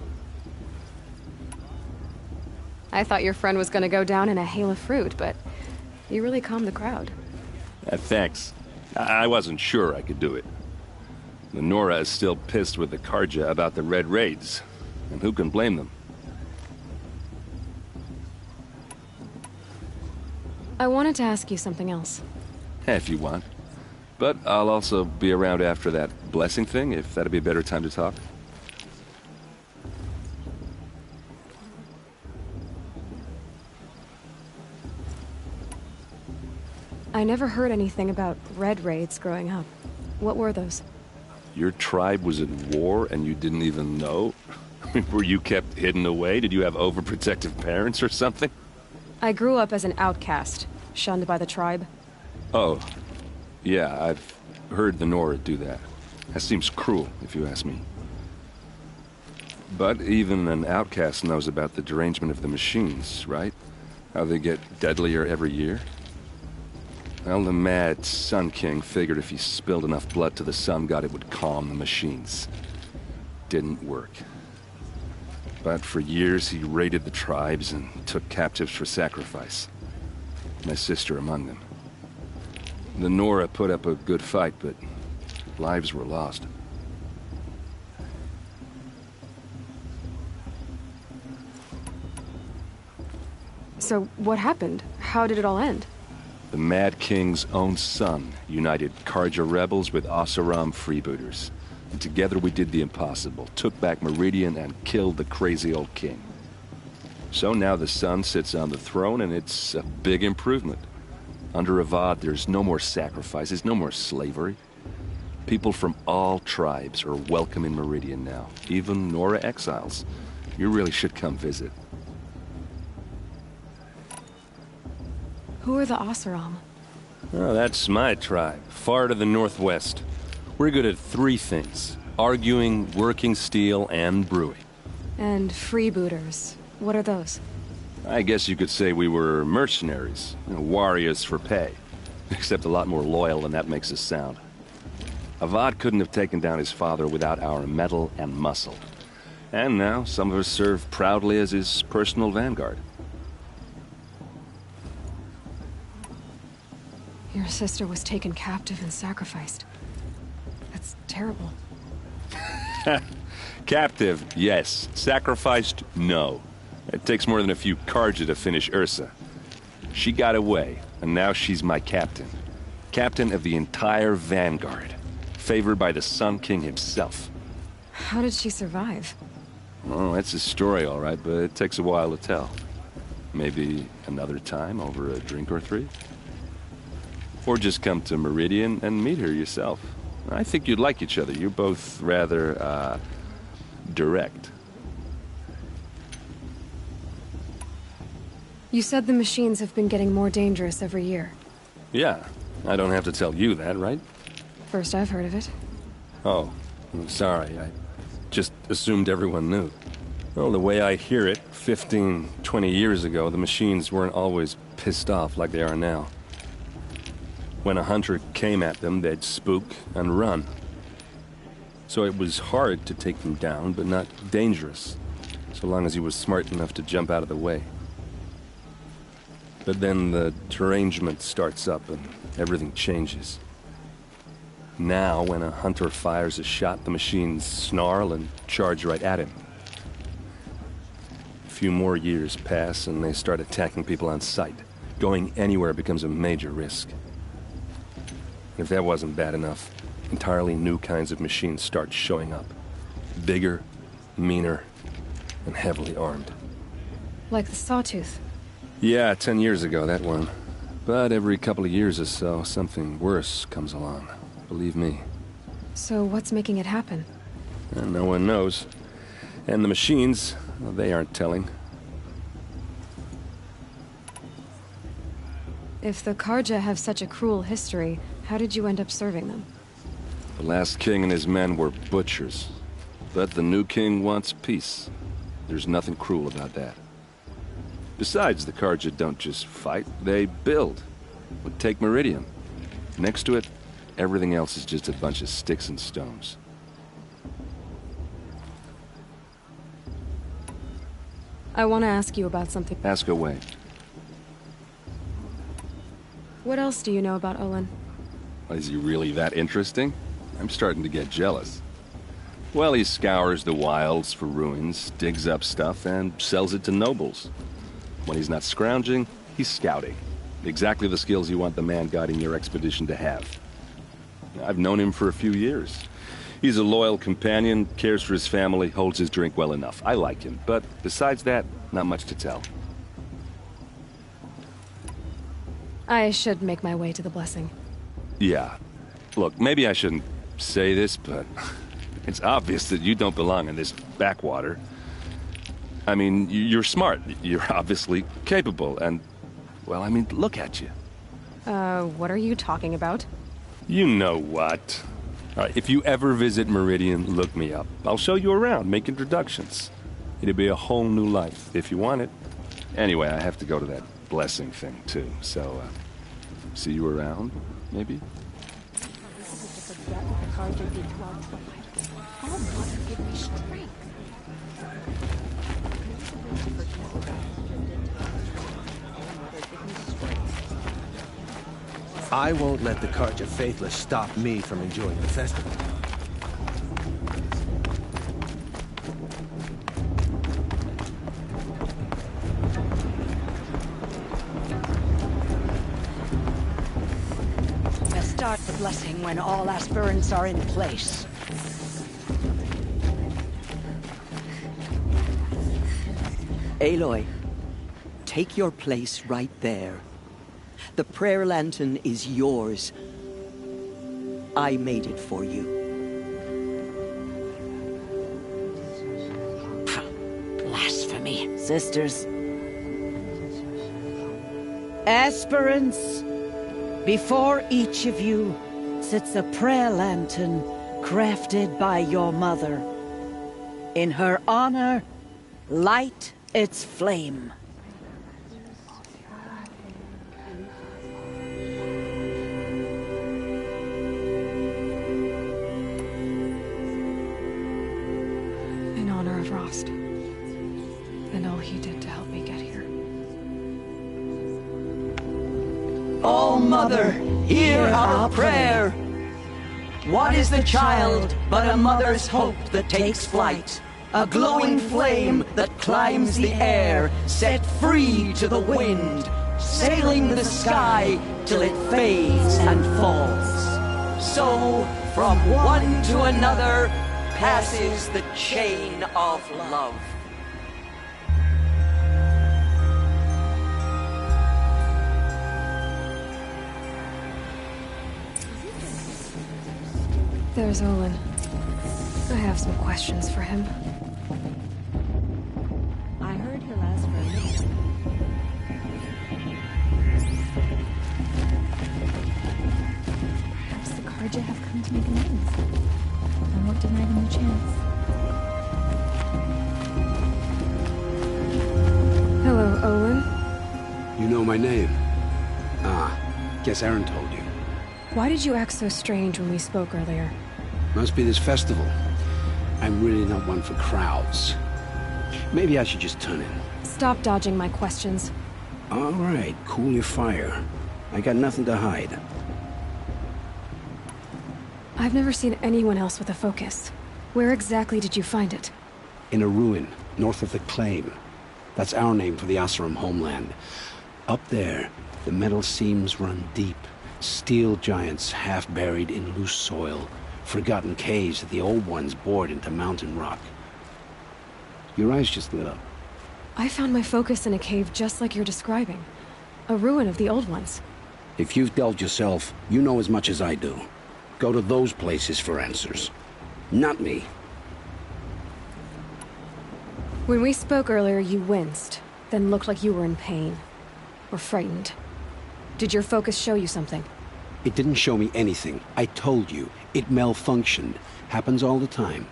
I thought your friend was gonna go down in a hail of fruit, but you really calmed the crowd. Thanks. I wasn't sure I could do it. The Nora is still pissed with the Karja about the Red Raids, and who can blame them? I wanted to ask you something else. If you want. But I'll also be around after that blessing thing, if that'd be a better time to talk. I never heard anything about Red Raids growing up. What were those? Your tribe was at war and you didn't even know? Were you kept hidden away? Did you have overprotective parents or something? I grew up as an outcast, shunned by the tribe. Oh. Yeah, I've heard the Nora do that. That seems cruel, if you ask me. But even an outcast knows about the derangement of the machines, right? How they get deadlier every year? Well, the mad Sun King figured if he spilled enough blood to the Sun God, it would calm the machines. Didn't work. But for years, he raided the tribes and took captives for sacrifice. My sister among them. The Nora put up a good fight, but lives were lost. So what happened? How did it all end? The Mad King's own son united Karja rebels with Oseram freebooters. And together we did the impossible, took back Meridian and killed the crazy old king. So now the son sits on the throne and it's a big improvement. Under Avad, there's no more sacrifices, no more slavery. People from all tribes are welcome in Meridian now, even Nora exiles. You really should come visit. Who are the Oseram? Oh, that's my tribe, far to the northwest. We're good at three things: arguing, working steel, and brewing. And freebooters. What are those? I guess you could say we were mercenaries, warriors for pay. Except a lot more loyal than that makes us sound. Avad couldn't have taken down his father without our metal and muscle. And now some of us serve proudly as his personal vanguard. Your sister was taken captive and sacrificed. That's terrible. Captive, yes. Sacrificed, no. It takes more than a few Carja to finish Ursa. She got away, and now she's my captain. Captain of the entire Vanguard. Favored by the Sun King himself. How did she survive? Oh, that's a story, all right, but it takes a while to tell. Maybe another time over a drink or three? Or just come to Meridian and meet her yourself. I think you'd like each other. You're both rather, direct. You said the machines have been getting more dangerous every year. Yeah, I don't have to tell you that, right? First I've heard of it. Oh, I'm sorry. I just assumed everyone knew. Well, the way I hear it, 15, 20 years ago, the machines weren't always pissed off like they are now. When a hunter came at them, they'd spook and run. So it was hard to take them down, but not dangerous, so long as he was smart enough to jump out of the way. But then the derangement starts up and everything changes. Now, when a hunter fires a shot, the machines snarl and charge right at him. A few more years pass and they start attacking people on sight. Going anywhere becomes a major risk. If that wasn't bad enough, entirely new kinds of machines start showing up. Bigger, meaner, and heavily armed. Like the Sawtooth. Yeah, 10 years ago, that one. But every couple of years or so, something worse comes along. Believe me. So what's making it happen? No one knows. And the machines, well, they aren't telling. If the Carja have such a cruel history, how did you end up serving them? The last king and his men were butchers. But the new king wants peace. There's nothing cruel about that. Besides, the Carja don't just fight, they build. But take Meridian. Next to it, everything else is just a bunch of sticks and stones. I want to ask you about something. Ask away. What else do you know about Olin? Is he really that interesting? I'm starting to get jealous. Well, he scours the wilds for ruins, digs up stuff, and sells it to nobles. When he's not scrounging, he's scouting. Exactly the skills you want the man guiding your expedition to have. I've known him for a few years. He's a loyal companion, cares for his family, holds his drink well enough. I like him, but besides that, not much to tell. I should make my way to the blessing. Yeah. Look, maybe I shouldn't say this, but it's obvious that you don't belong in this backwater. I mean, you're smart. You're obviously capable, and, well, I mean, look at you. What are you talking about? You know what. All right, if you ever visit Meridian, look me up. I'll show you around, make introductions. It'll be a whole new life, if you want it. Anyway, I have to go to that blessing thing, too, so, see you around, maybe? I won't let the Carja Faithless stop me from enjoying the festival. We'll start the blessing when all aspirants are in place. Aloy, take your place right there. The prayer lantern is yours. I made it for you. Blasphemy, sisters. Aspirants, before each of you sits a prayer lantern crafted by your mother. In her honor, light its flame. In honor of Rost. And all he did to help me get here. All Mother, hear our prayer. What is the child but a mother's hope that takes flight? A glowing flame that climbs the air, set free to the wind, sailing the sky till it fades and falls. So, from one to another, passes the chain of love. There's Olin. I have some questions for him. I heard he'll ask for a minute. Perhaps the Karja have come to make amends. I won't deny them the chance. Hello, Olin. You know my name? Ah, guess Aaron told you. Why did you act so strange when we spoke earlier? Must be this festival. I'm really not one for crowds. Maybe I should just turn in. Stop dodging my questions. All right, cool your fire. I got nothing to hide. I've never seen anyone else with a focus. Where exactly did you find it? In a ruin, north of the Claim. That's our name for the Oseram homeland. Up there, the metal seams run deep. Steel giants half buried in loose soil. Forgotten caves that the old ones bored into mountain rock. Your eyes just lit up. I found my focus in a cave just like you're describing. A ruin of the old ones. If you've delved yourself, you know as much as I do. Go to those places for answers. Not me. When we spoke earlier, you winced, then looked like you were in pain. Or frightened. Did your focus show you something? It didn't show me anything. I told you. It malfunctioned. Happens all the time.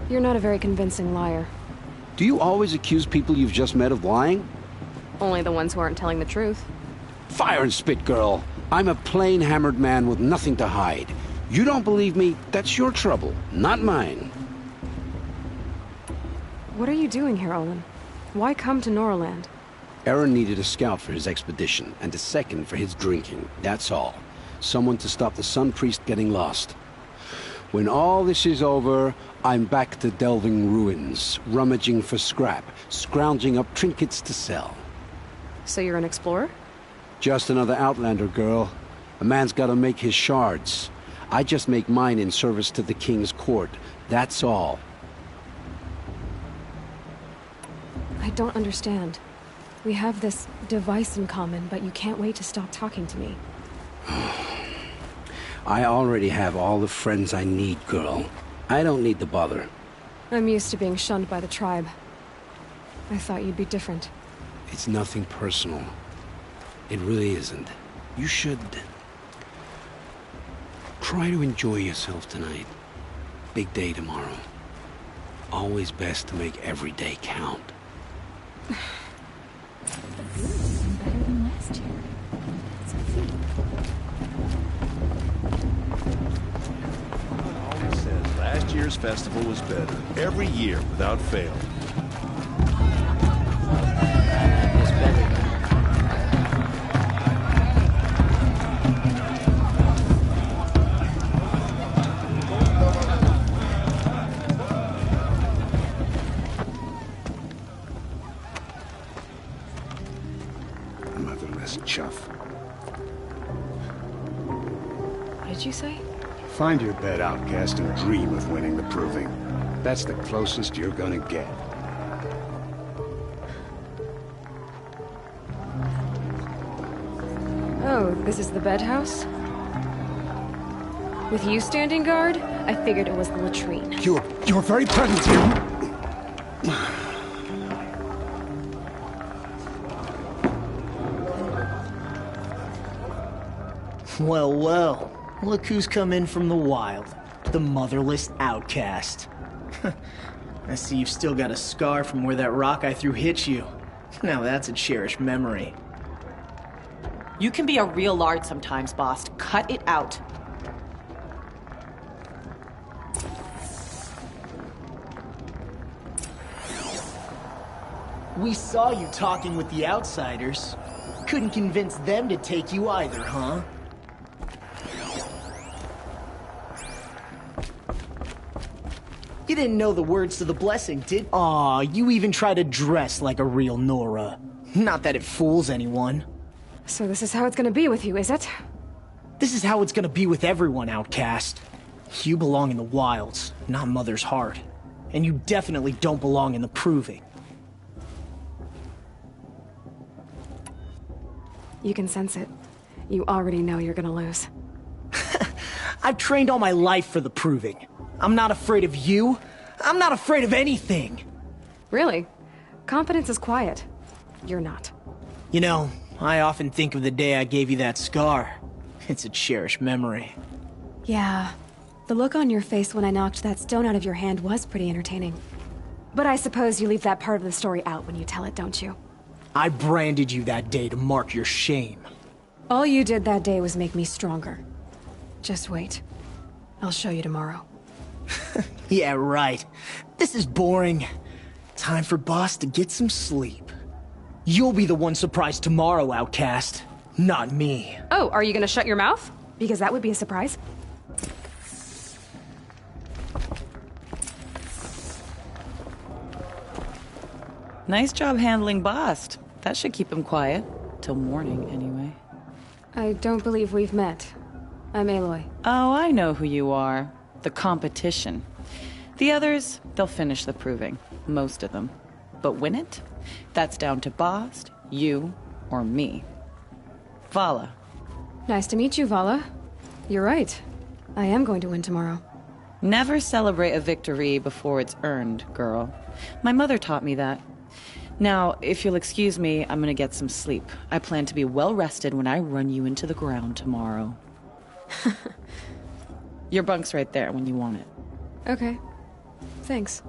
You're not a very convincing liar. Do you always accuse people you've just met of lying? Only the ones who aren't telling the truth. Fire and spit, girl. I'm a plain hammered man with nothing to hide. You don't believe me, that's your trouble, not mine. What are you doing here, Olin? Why come to Norland? Aaron needed a scout for his expedition, and a second for his drinking, that's all. Someone to stop the Sun Priest getting lost. When all this is over, I'm back to delving ruins, rummaging for scrap, scrounging up trinkets to sell. So you're an explorer? Just another Outlander, girl. A man's gotta make his shards. I just make mine in service to the King's court, that's all. I don't understand. We have this device in common, but you can't wait to stop talking to me. I already have all the friends I need, girl. I don't need the bother. I'm used to being shunned by the tribe. I thought you'd be different. It's nothing personal. It really isn't. You should try to enjoy yourself tonight. Big day tomorrow. Always best to make every day count. Better than last year. Always says last year's festival was better. Every year, without fail. It's better. Motherless chuff. What did you say? Find your bed, outcast, and dream of winning the proving. That's the closest you're gonna get. Oh, this is the bed house? With you standing guard, I figured it was the latrine. You're very present here. Well, well. Look who's come in from the wild. The motherless outcast. I see you've still got a scar from where that rock I threw hit you. Now that's a cherished memory. You can be a real lard sometimes, boss. Cut it out. We saw you talking with the outsiders. couldn't convince them to take you either, huh? You didn't know the words to the blessing, did? Aw, you even try to dress like a real Nora. Not that it fools anyone. So this is how it's gonna be with you, is it? This is how it's gonna be with everyone, outcast. You belong in the wilds, not Mother's heart. And you definitely don't belong in the proving. You can sense it. You already know you're gonna lose. I've trained all my life for the proving. I'm not afraid of you. I'm not afraid of anything. Really? Confidence is quiet. You're not. You know, I often think of the day I gave you that scar. It's a cherished memory. Yeah. The look on your face when I knocked that stone out of your hand was pretty entertaining. But I suppose you leave that part of the story out when you tell it, don't you? I branded you that day to mark your shame. All you did that day was make me stronger. Just wait. I'll show you tomorrow. Yeah, right. This is boring. Time for Boss to get some sleep. You'll be the one surprised tomorrow, outcast. Not me. Oh, are you gonna shut your mouth? Because that would be a surprise. Nice job handling Bast. That should keep him quiet. Till morning, anyway. I don't believe we've met. I'm Aloy. Oh, I know who you are. The competition. The others, they'll finish the proving. Most of them. But win it? That's down to Bast, you, or me. Vala. Nice to meet you, Vala. You're right. I am going to win tomorrow. Never celebrate a victory before it's earned, girl. My mother taught me that. Now, if you'll excuse me, I'm gonna get some sleep. I plan to be well rested when I run you into the ground tomorrow. Your bunk's right there when you want it. Okay. Thanks.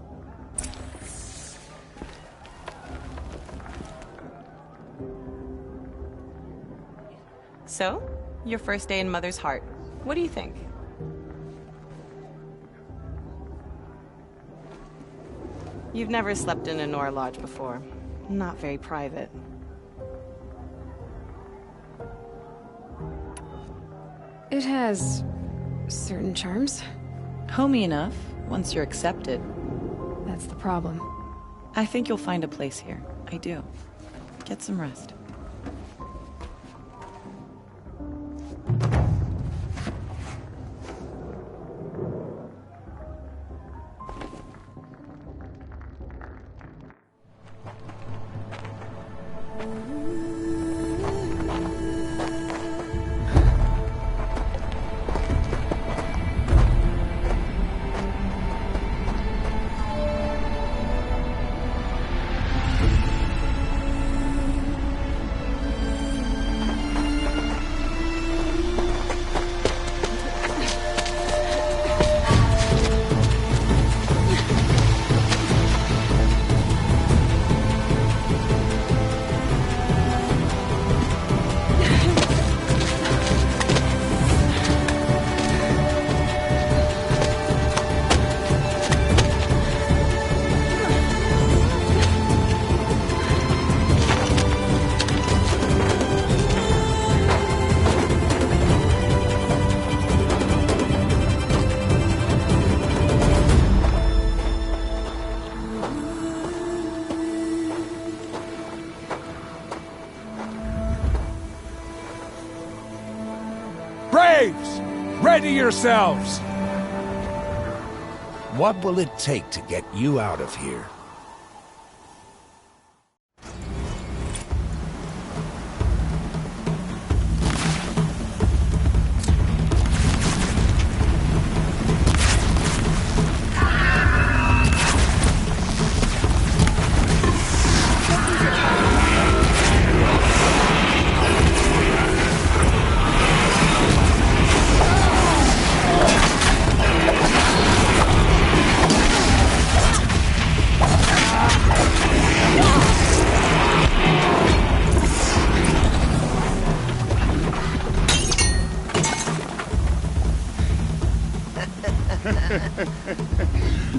So, your first day in Mother's heart. What do you think? You've never slept in a Nora lodge before. Not very private. It has certain charms. Homey enough, once you're accepted. That's the problem. I think you'll find a place here. I do. Get some rest. Braves! Ready yourselves! What will it take to get you out of here?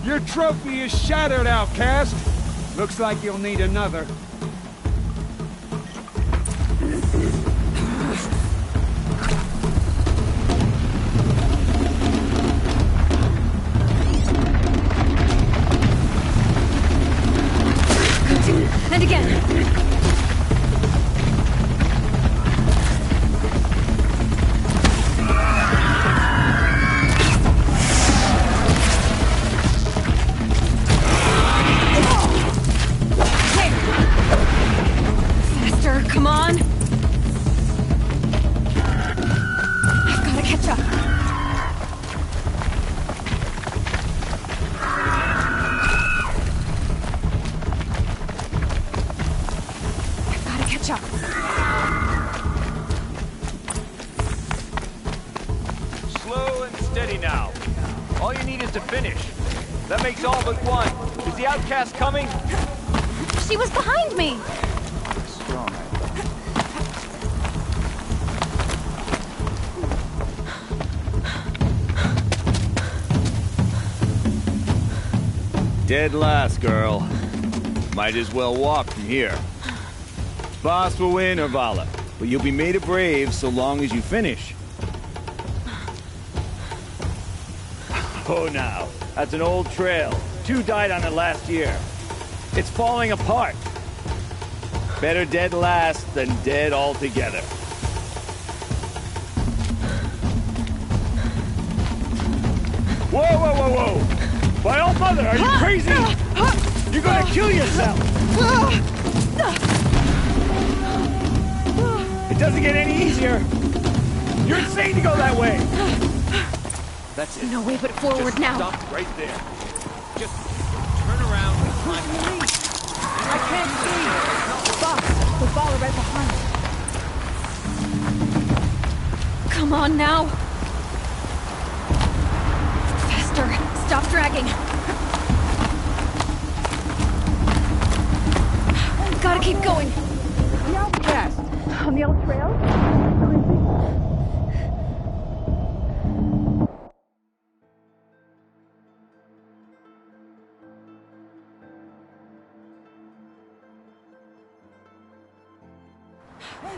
Your trophy is shattered, outcast. Looks like you'll need another. slow and steady now. All you need is to finish. That makes all but one. Is the outcast coming? She was behind me! Strong. Dead last, girl. Might as well walk from here. Boss will win, or Vala, but you'll be made a brave so long as you finish. Oh, now, that's an old trail. 2 died on it last year. It's falling apart. Better dead last than dead altogether. Whoa, whoa, whoa, whoa! My old mother, are you crazy? You're gonna kill yourself! It doesn't get any easier! You're insane to go that way! That's it. No way but forward Just now. Stop right there. Just turn around and climb. I can't see! Boss, the ball right behind. Come on now! Faster! Stop dragging! Gotta keep going! The outcast! On the old trail?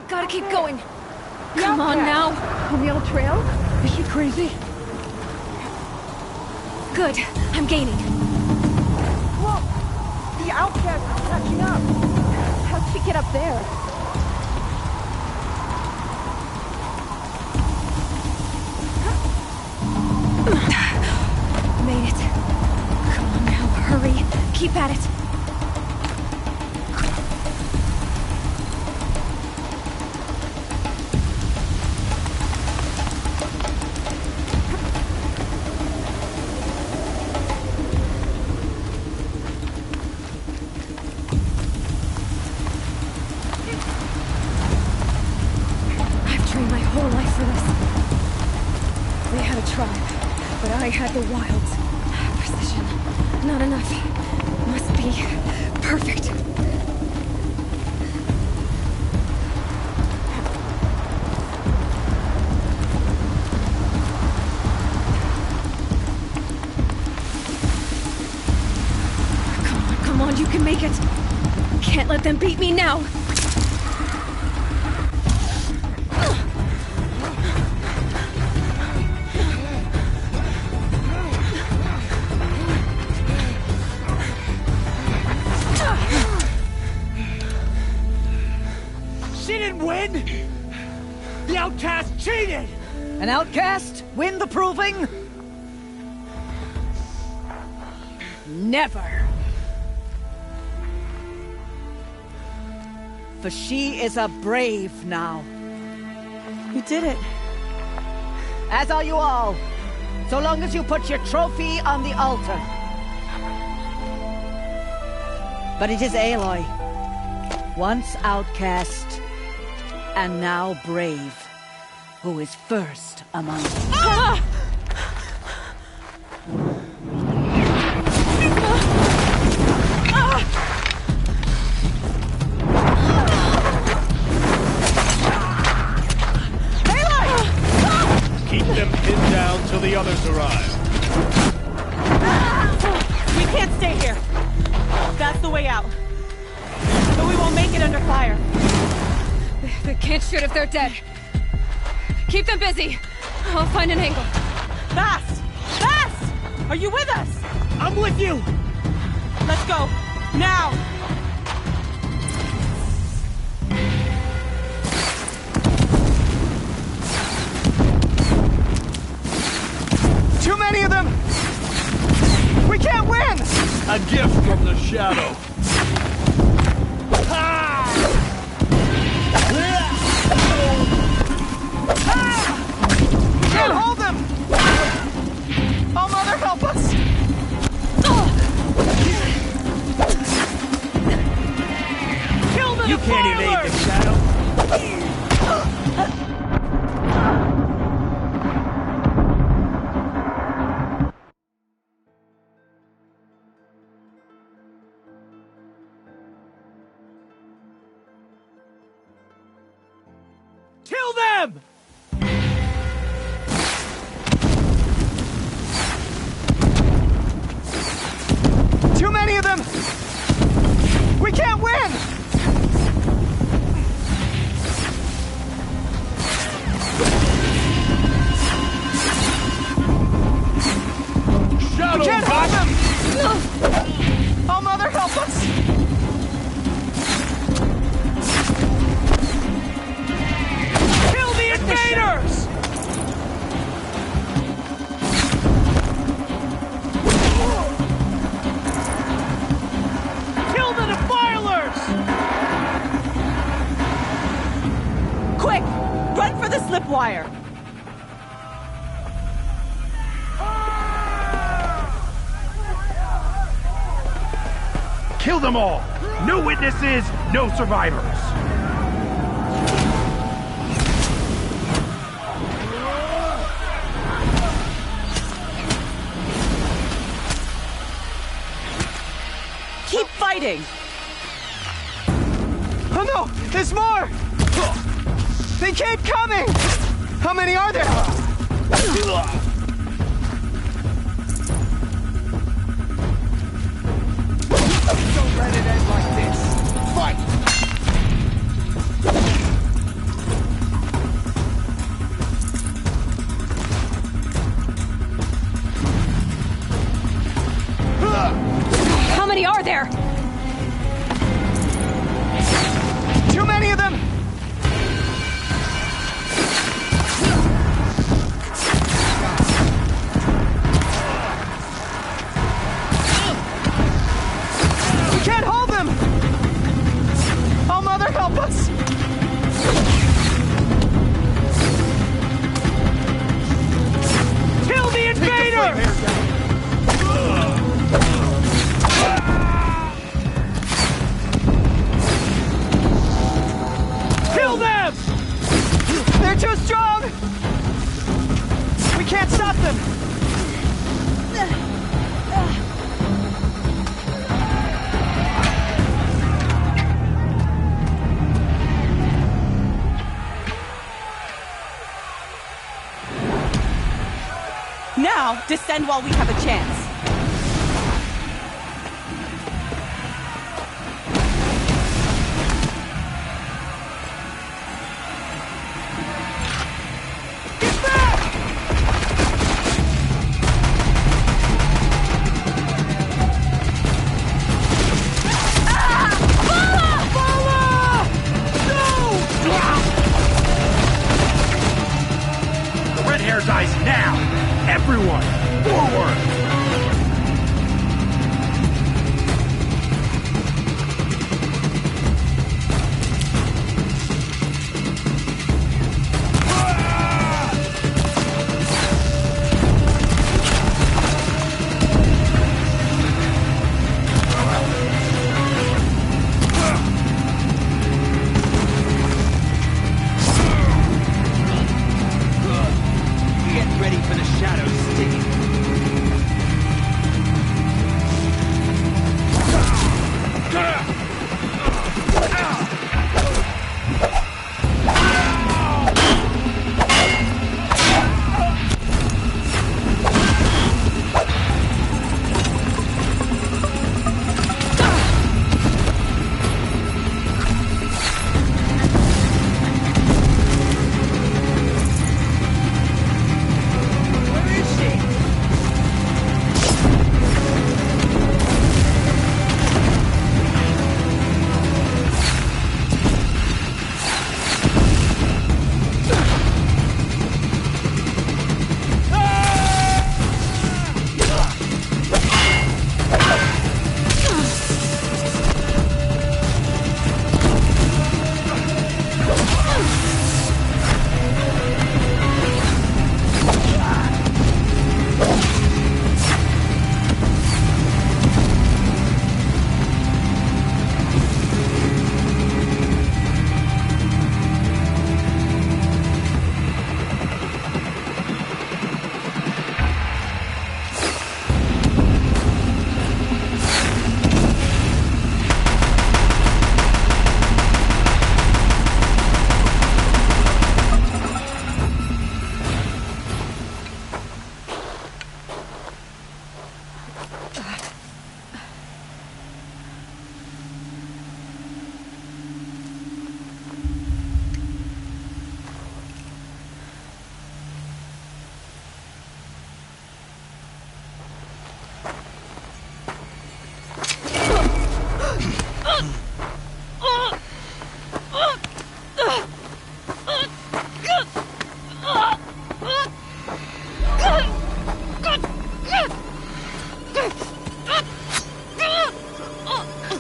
Gotta keep going! Come on now! On the old trail? Is she crazy? Good. I'm gaining. Whoa! The outcast is catching up! How'd she get up there? Made it. Come on now, hurry. Keep at it. I had the wilds. Precision. Not enough. Must be perfect. Come on, you can make it. Can't let them beat me now. The outcast cheated! An outcast? Win the proving? Never. For she is a brave now. You did it. As are you all. So long as you put your trophy on the altar. But it is Aloy. Once outcast, and now brave, who is first among them. Ah! Keep them pinned down till the others arrive. We can't stay here. That's the way out. But we won't make it under fire. They can't shoot if they're dead. Keep them busy. I'll find an angle. Fast! Fast! Are you with us? I'm with you! Let's go. Now! Too many of them! We can't win! A gift from the shadow. Can't hold them! Oh, Mother, help us! Kill the You can't evade the shadow. Kill them all! No witnesses, no survivors! Keep fighting! Oh no! There's more! They keep coming! How many are there? Don't let it end like this! Fight! How many are there? Too many of them! We can't hold them! Oh, Mother, help us! Kill the invader! Kill them! They're too strong! We can't stop them! Now, descend while we have a chance. Dies now! Everyone, forward! Ready for the shadow sting.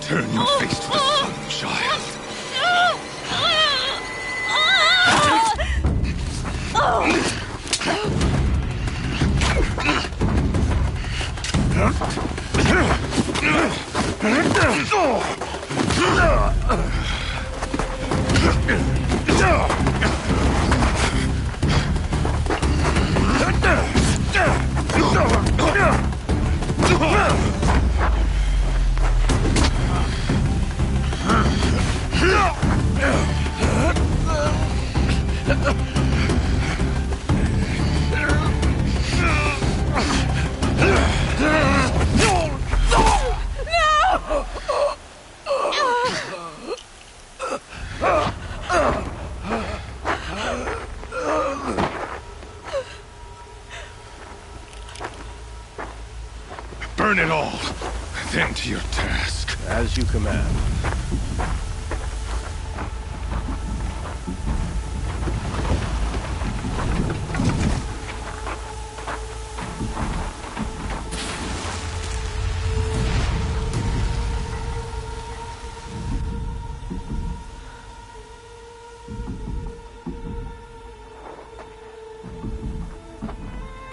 Turn your face to the sun, child. Burn it all, then to your task. As you command.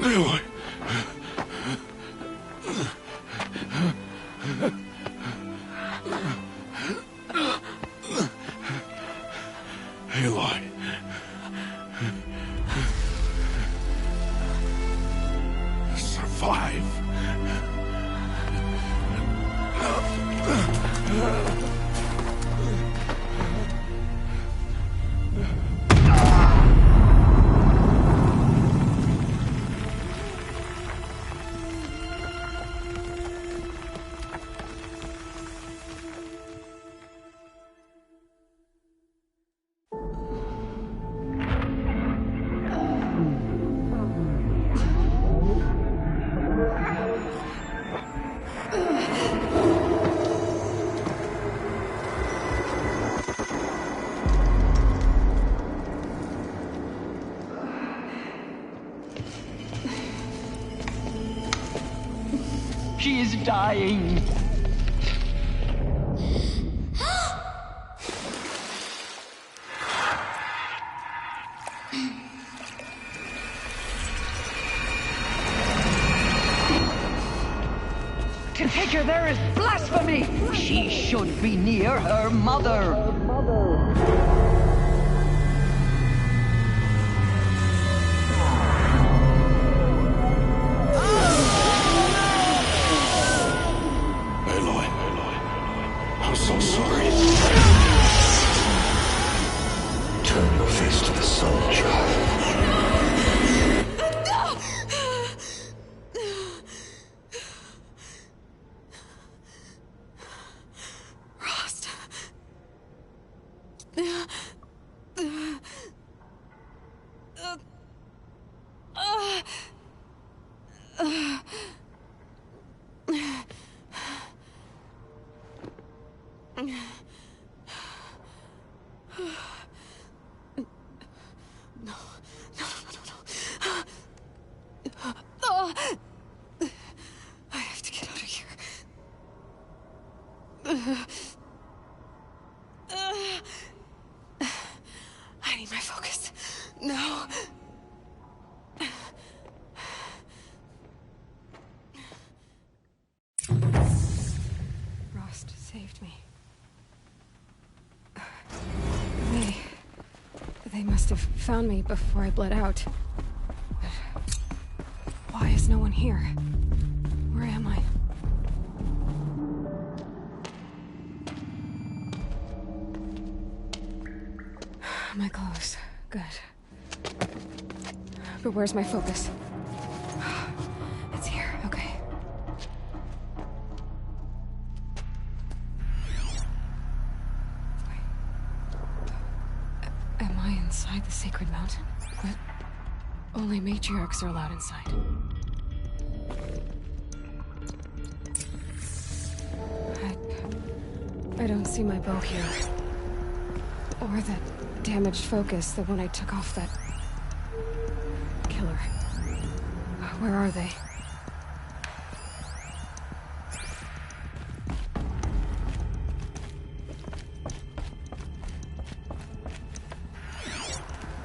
Aloy. Aloy. Survive. She is dying. To take her there is blasphemy. She should be near her mother. I'm so sorry. Turn your face to the sun, child. Rost. I have to get out of here. I need my focus. No. Rost saved me. They must have found me before I bled out. But why is no one here? Where am I? My clothes. Good. But where's my focus? It's here. Okay. Am I inside the sacred mountain? But only matriarchs are allowed inside. I don't see my bow here. Or that damaged focus, the one I took off that killer. Where are they?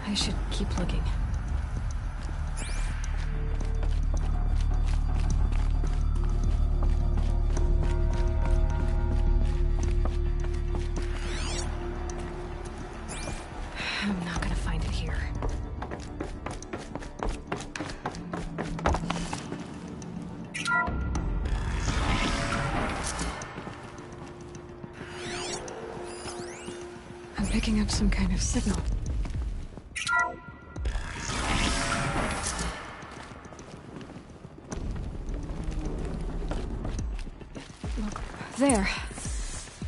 I should keep looking. picking up some kind of signal. Look, there.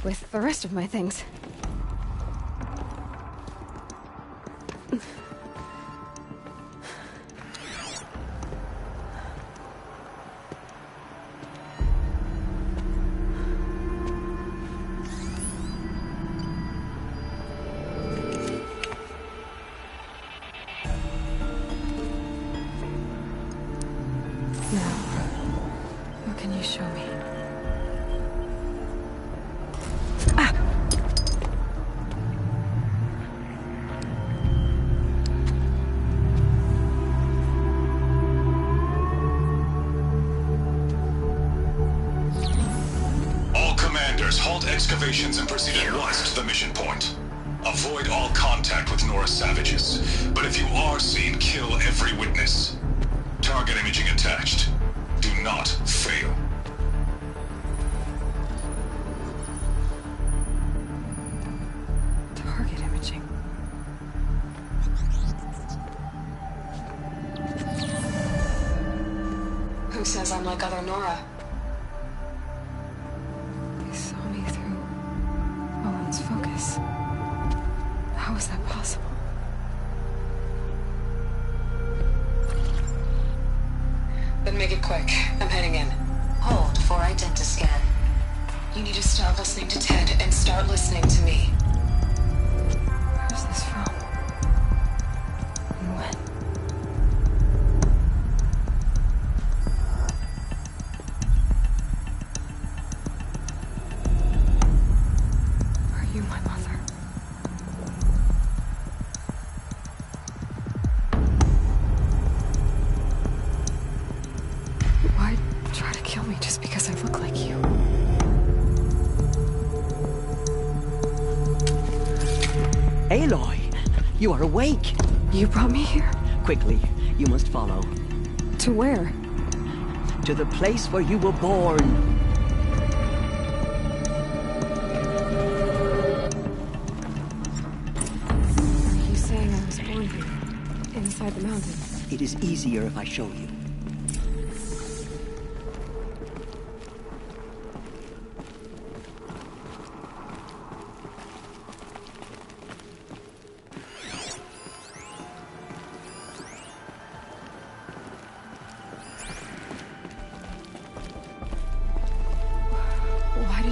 With the rest of my things. Excavations and proceed at once to the mission point. Avoid all contact with Nora savages, but if you are seen, kill every witness. Target imaging attached. Do not fail. Target imaging. Who says I'm like other Nora? Focus. How is that possible? Then make it quick. I'm heading in. Hold for identiscan. You need to stop listening to Ted and start listening to me. Where's this from? And when? You are awake. You brought me here? Quickly, you must follow. To where? To the place where you were born. Are you saying I was born here? Inside the mountain? It is easier if I show you.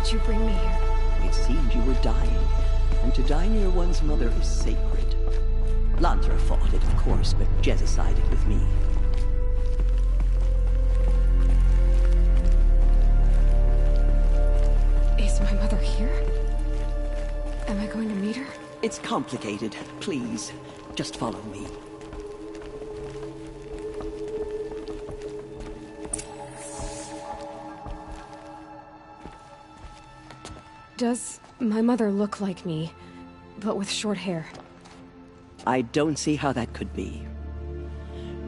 You bring me here? It seemed you were dying, and to die near one's mother is sacred. Lantra fought it, of course, but Jezza sided with me. Is my mother here? Am I going to meet her? It's complicated. Please, just follow me. Does my mother look like me, but with short hair? I don't see how that could be.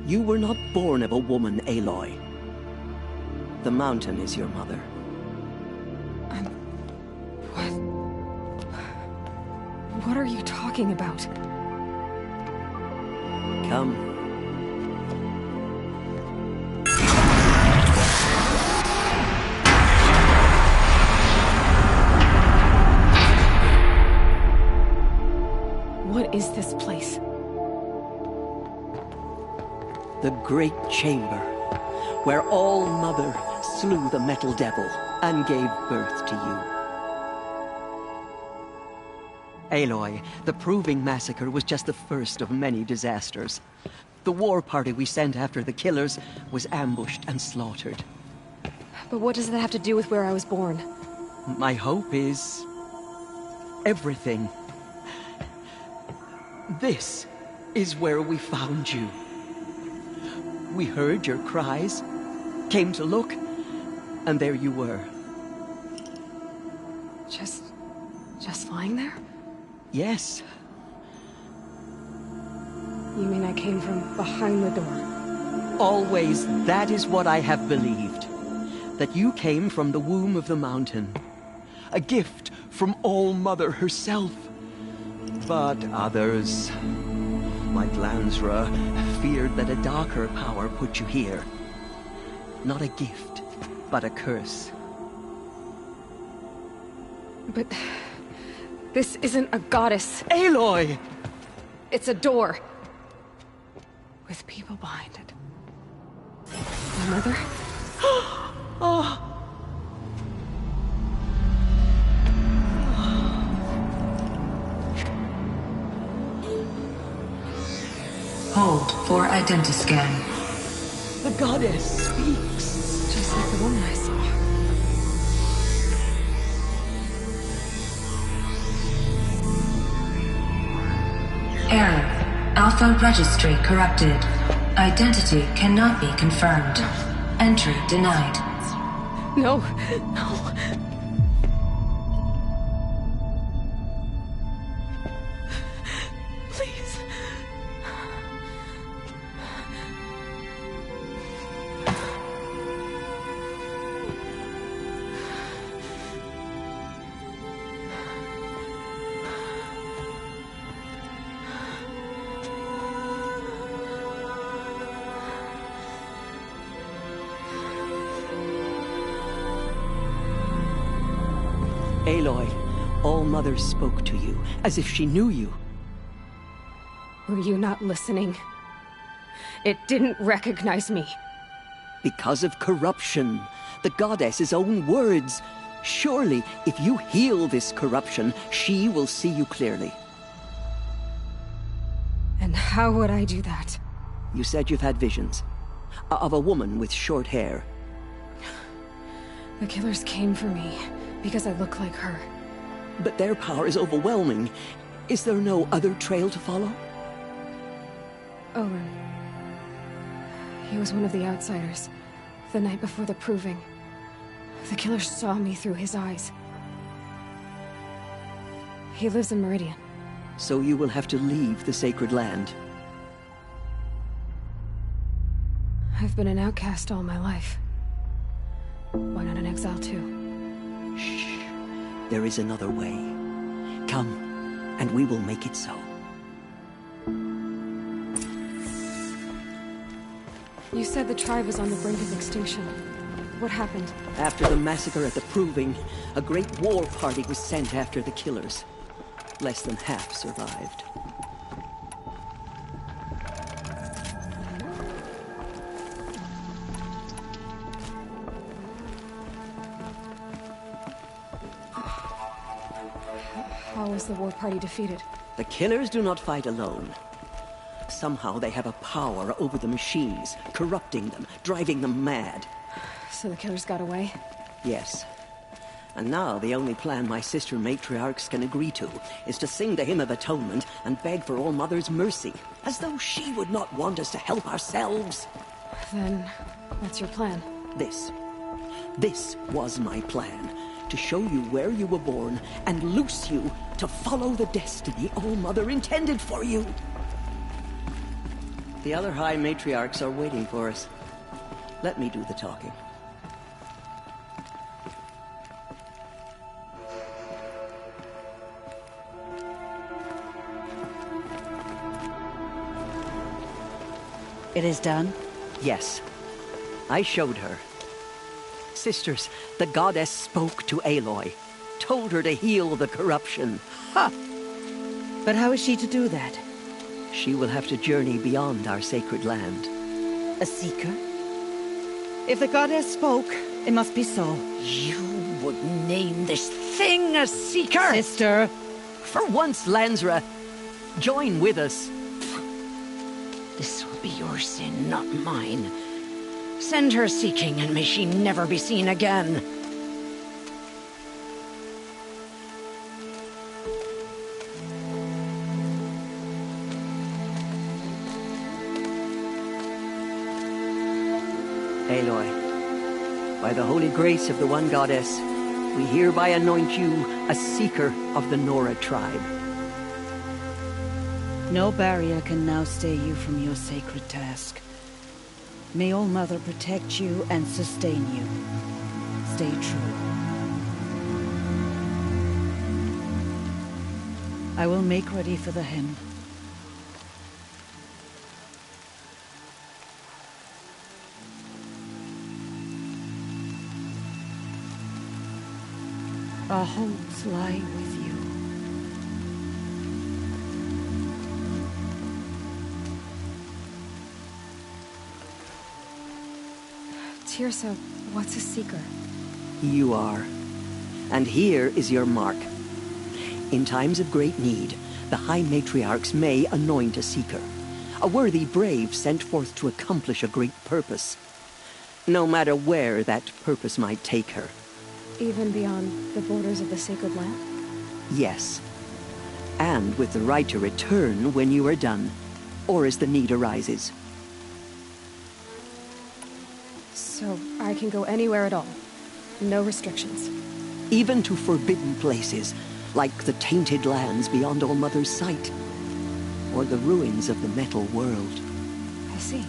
You were not born of a woman, Aloy. The mountain is your mother. What are you talking about? Come. What is this place? The Great Chamber, where All-Mother slew the Metal Devil and gave birth to you. Aloy, the Proving Massacre was just the first of many disasters. The war party we sent after the killers was ambushed and slaughtered. But what does that have to do with where I was born? My hope is everything. This is where we found you. We heard your cries, came to look, and there you were. Just lying there? Yes. You mean I came from behind the door? Always, that is what I have believed. That you came from the womb of the mountain. A gift from All-Mother herself. But others, like Lansra, feared that a darker power put you here. Not a gift, but a curse. But this isn't a goddess. Aloy! It's a door. With people behind it. My mother? Oh! Hold for identiscan. The goddess speaks. Just like the woman I saw. Error. Alpha registry corrupted. Identity cannot be confirmed. Entry denied. No, no. Please. Aloy, All-Mother spoke to you, as if she knew you. Were you not listening? It didn't recognize me. Because of corruption. The goddess's own words. Surely, if you heal this corruption, she will see you clearly. And how would I do that? You said you've had visions. Of a woman with short hair. The killers came for me. Because I look like her. But their power is overwhelming. Is there no other trail to follow? Owen. He was one of the outsiders. The night before the proving. The killer saw me through his eyes. He lives in Meridian. So you will have to leave the sacred land. I've been an outcast all my life. Why not an exile too? Shh. There is another way. Come, and we will make it so. You said the tribe was on the brink of extinction. What happened? After the massacre at the Proving, a great war party was sent after the killers. Less than half survived. How was the war party defeated? The killers do not fight alone. Somehow they have a power over the machines, corrupting them, driving them mad. So the killers got away? Yes. And now the only plan my sister matriarchs can agree to is to sing the Hymn of Atonement and beg for All-Mother's mercy, as though she would not want us to help ourselves. Then, what's your plan? This was my plan. To show you where you were born and loose you to follow the destiny All-Mother intended for you. The other High Matriarchs are waiting for us. Let me do the talking. It is done? Yes. I showed her. Sisters, the goddess spoke to Aloy. Told her to heal the corruption. Ha! But how is she to do that? She will have to journey beyond our sacred land. A seeker? If the goddess spoke, it must be so. You would name this thing a seeker? Sister! For once, Lansra, join with us. This will be your sin, not mine. Send her seeking, and may she never be seen again. Aloy, by the holy grace of the one goddess, we hereby anoint you a seeker of the Nora tribe. No barrier can now stay you from your sacred task. May All-Mother protect you and sustain you. Stay true. I will make ready for the hymn. Our homes lie with you. Tirsa, what's a seeker? You are. And here is your mark. In times of great need, the High Matriarchs may anoint a seeker. A worthy brave sent forth to accomplish a great purpose. No matter where that purpose might take her. Even beyond the borders of the sacred land? Yes. And with the right to return when you are done, or as the need arises. So I can go anywhere at all? No restrictions? Even to forbidden places, like the tainted lands beyond All Mother's sight. Or the ruins of the metal world. I see.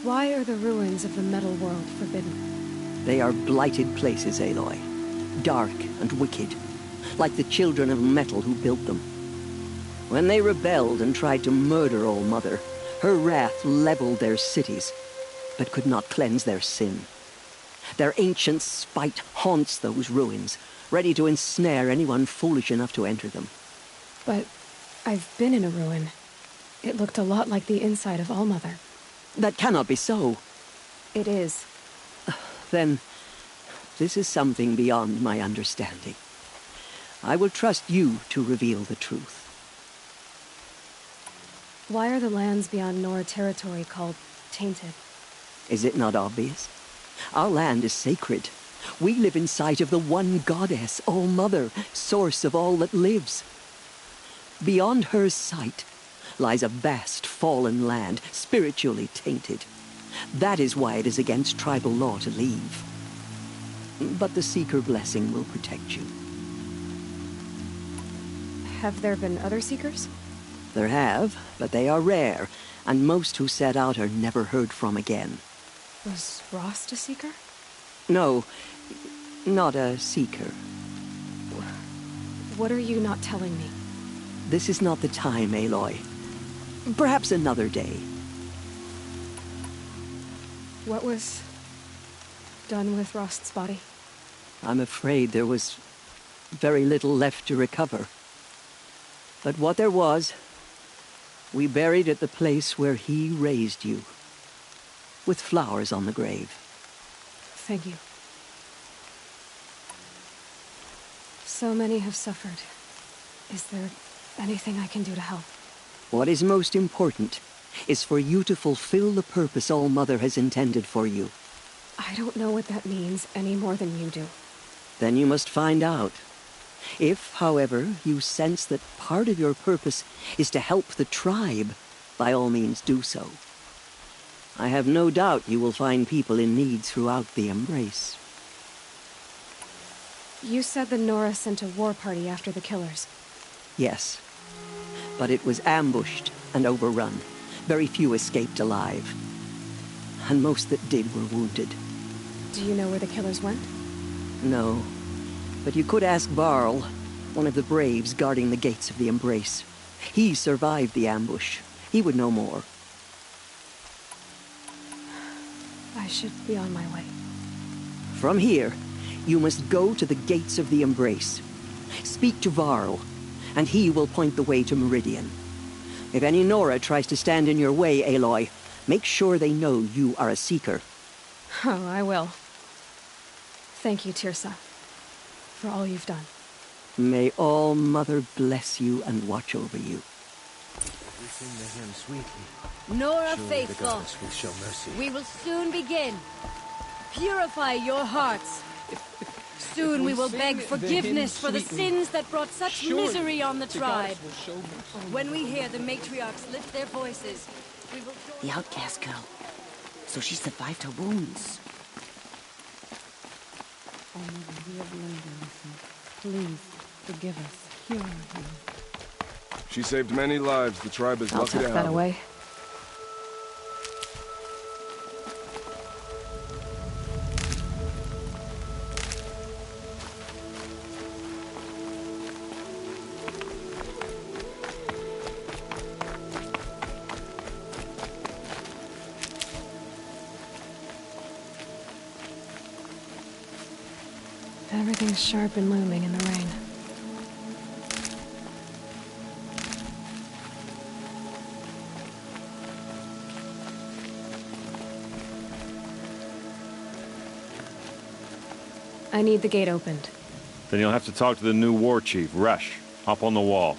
Why are the ruins of the metal world forbidden? They are blighted places, Aloy. Dark and wicked. Like the children of metal who built them. When they rebelled and tried to murder All Mother, her wrath leveled their cities, but could not cleanse their sin. Their ancient spite haunts those ruins, ready to ensnare anyone foolish enough to enter them. But I've been in a ruin. It looked a lot like the inside of All Mother. That cannot be so. It is. Then, this is something beyond my understanding. I will trust you to reveal the truth. Why are the lands beyond Nora territory called tainted? Is it not obvious? Our land is sacred. We live in sight of the one goddess, All Mother, source of all that lives. Beyond her sight lies a vast fallen land, spiritually tainted. That is why it is against tribal law to leave. But the Seeker blessing will protect you. Have there been other Seekers? There have, but they are rare, and most who set out are never heard from again. Was Rost a Seeker? No, not a Seeker. What are you not telling me? This is not the time, Aloy. Perhaps another day. What was done with Rost's body? I'm afraid there was very little left to recover. But what there was, we buried at the place where he raised you, with flowers on the grave. Thank you. So many have suffered. Is there anything I can do to help? What is most important is for you to fulfill the purpose All Mother has intended for you. I don't know what that means any more than you do. Then you must find out. If, however, you sense that part of your purpose is to help the tribe, by all means do so. I have no doubt you will find people in need throughout the Embrace. You said the Nora sent a war party after the killers. Yes. But it was ambushed and overrun. Very few escaped alive. And most that did were wounded. Do you know where the killers went? No. But you could ask Varl, one of the braves guarding the gates of the Embrace. He survived the ambush. He would know more. I should be on my way. From here, you must go to the gates of the Embrace. Speak to Varl, and he will point the way to Meridian. If any Nora tries to stand in your way, Aloy, make sure they know you are a Seeker. Oh, I will. Thank you, Tirsa, for all you've done. May All Mother bless you and watch over you. We sing the hymn sweetly. Nora Surely faithful, the goddess will show mercy. we will soon begin. Purify your hearts. Soon we will beg forgiveness for the sins that brought such misery on the tribe. When we hear the matriarchs lift their voices, we will... The outcast girl. So she survived her wounds. Oh, Mother, we have blundered. Please, forgive us. Hear our plea. She saved many lives. The tribe is I'll lucky to tuck have that her. away. Everything's sharp and looming in the rain. I need the gate opened. Then you'll have to talk to the new war chief, Resh. Up on the wall.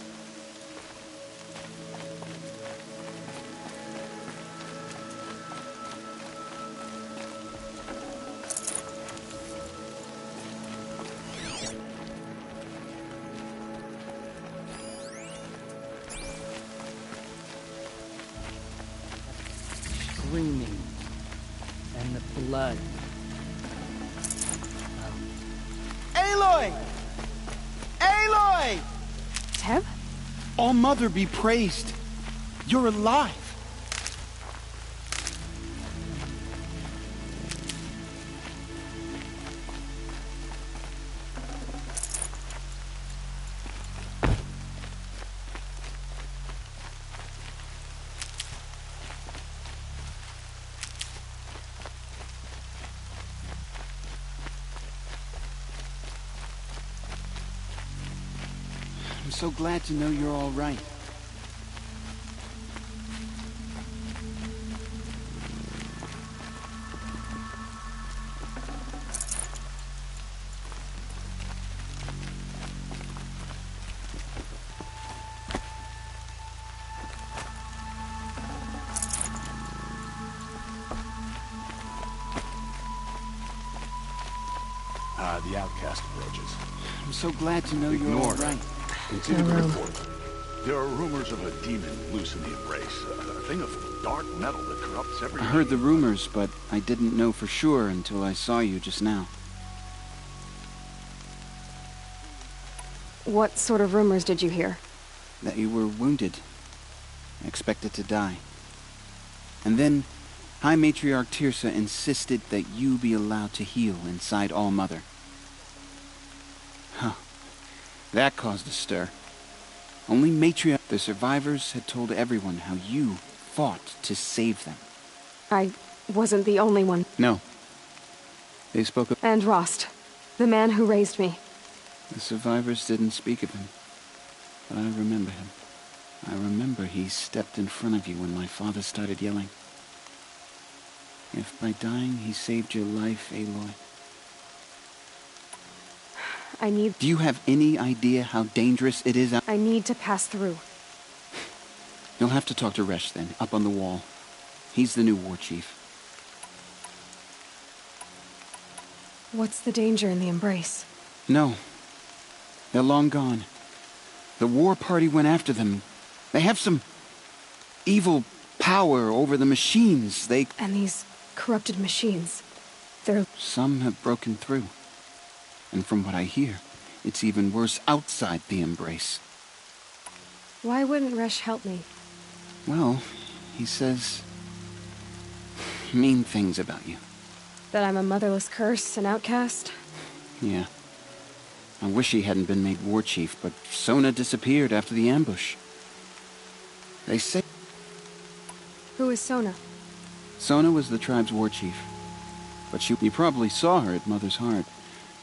Screaming. And the blood. Aloy! Aloy! Teb? All Mother be praised. You're alive. I'm so glad to know you're all right. The outcast approaches. I'm so glad to know you're all right. Continue the report. There are rumors of a demon loose in the Embrace. A thing of dark metal that corrupts every... I heard the rumors, but I didn't know for sure until I saw you just now. What sort of rumors did you hear? That you were wounded. Expected to die. And then, High Matriarch Tirsa insisted that you be allowed to heal inside All Mother. Huh. That caused a stir. Only Matriarch... The survivors had told everyone how you fought to save them. I wasn't the only one. No. They spoke of... And Rost, the man who raised me. The survivors didn't speak of him. But I remember him. I remember he stepped in front of you when my father started yelling. If by dying he saved your life, Aloy... I need... Do you have any idea how dangerous it is out... I need to pass through. You'll have to talk to Resh then, up on the wall. He's the new war chief. What's the danger in the Embrace? No. They're long gone. The war party went after them. They have some... evil power over the machines. And these corrupted machines, they're... Some have broken through. And from what I hear, it's even worse outside the Embrace. Why wouldn't Resh help me? Well, he says... mean things about you. That I'm a motherless curse, an outcast? Yeah. I wish he hadn't been made war chief, but Sona disappeared after the ambush. They say... Who is Sona? Sona was the tribe's war chief. But you probably saw her at Mother's Heart.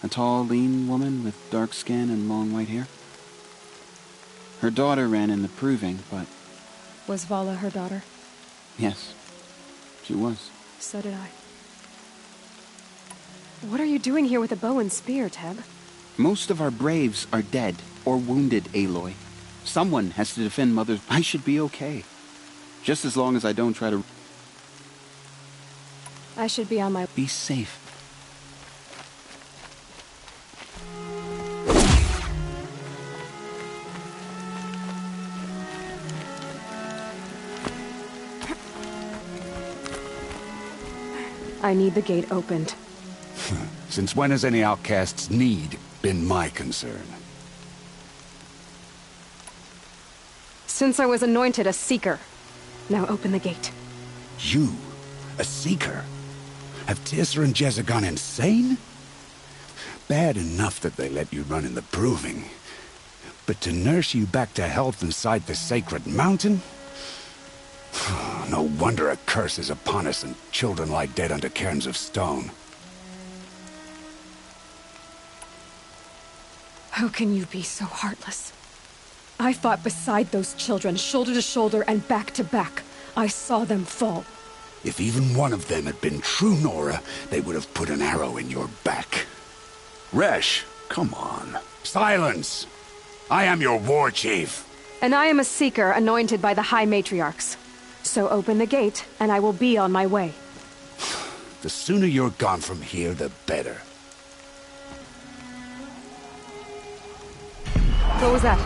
A tall, lean woman with dark skin and long white hair. Her daughter ran in the proving, but... Was Vala her daughter? Yes, she was. So did I. What are you doing here with a bow and spear, Teb? Most of our braves are dead or wounded, Aloy. Someone has to defend Mother's... I should be okay. Just as long as I don't try to... I should be on my... Be safe. I need the gate opened. Since when has any outcast's need been my concern? Since I was anointed a seeker. Now open the gate. You? A seeker? Have Tirsa and Jezza gone insane? Bad enough that they let you run in the proving. But to nurse you back to health inside the sacred mountain? No wonder a curse is upon us and children lie dead under cairns of stone. How can you be so heartless? I fought beside those children, shoulder to shoulder and back to back. I saw them fall. If even one of them had been true Nora, they would have put an arrow in your back. Resh, come on. Silence! I am your war chief. And I am a seeker anointed by the High Matriarchs. So open the gate, and I will be on my way. The sooner you're gone from here, the better. What was that?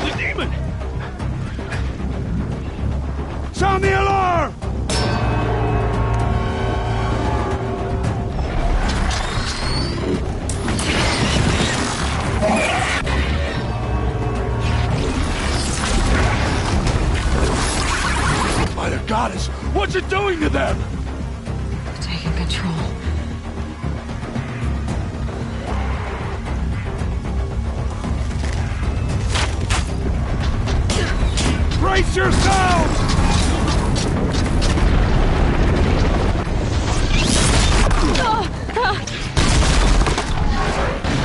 The demon! Sound the alarm! Mother Goddess, what's it doing to them? Taking control. Brace yourselves!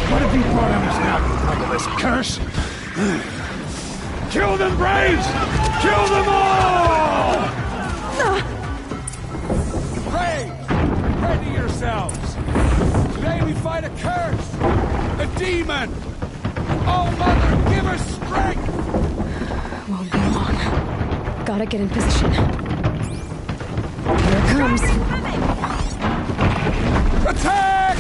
What have you brought on us now, motherless curse? Kill them, Braves! Kill them all! Braves, ready yourselves! Today we fight a curse! A demon! Oh, Mother, give us strength! Won't be long. Gotta get in position. Here it comes. Attack!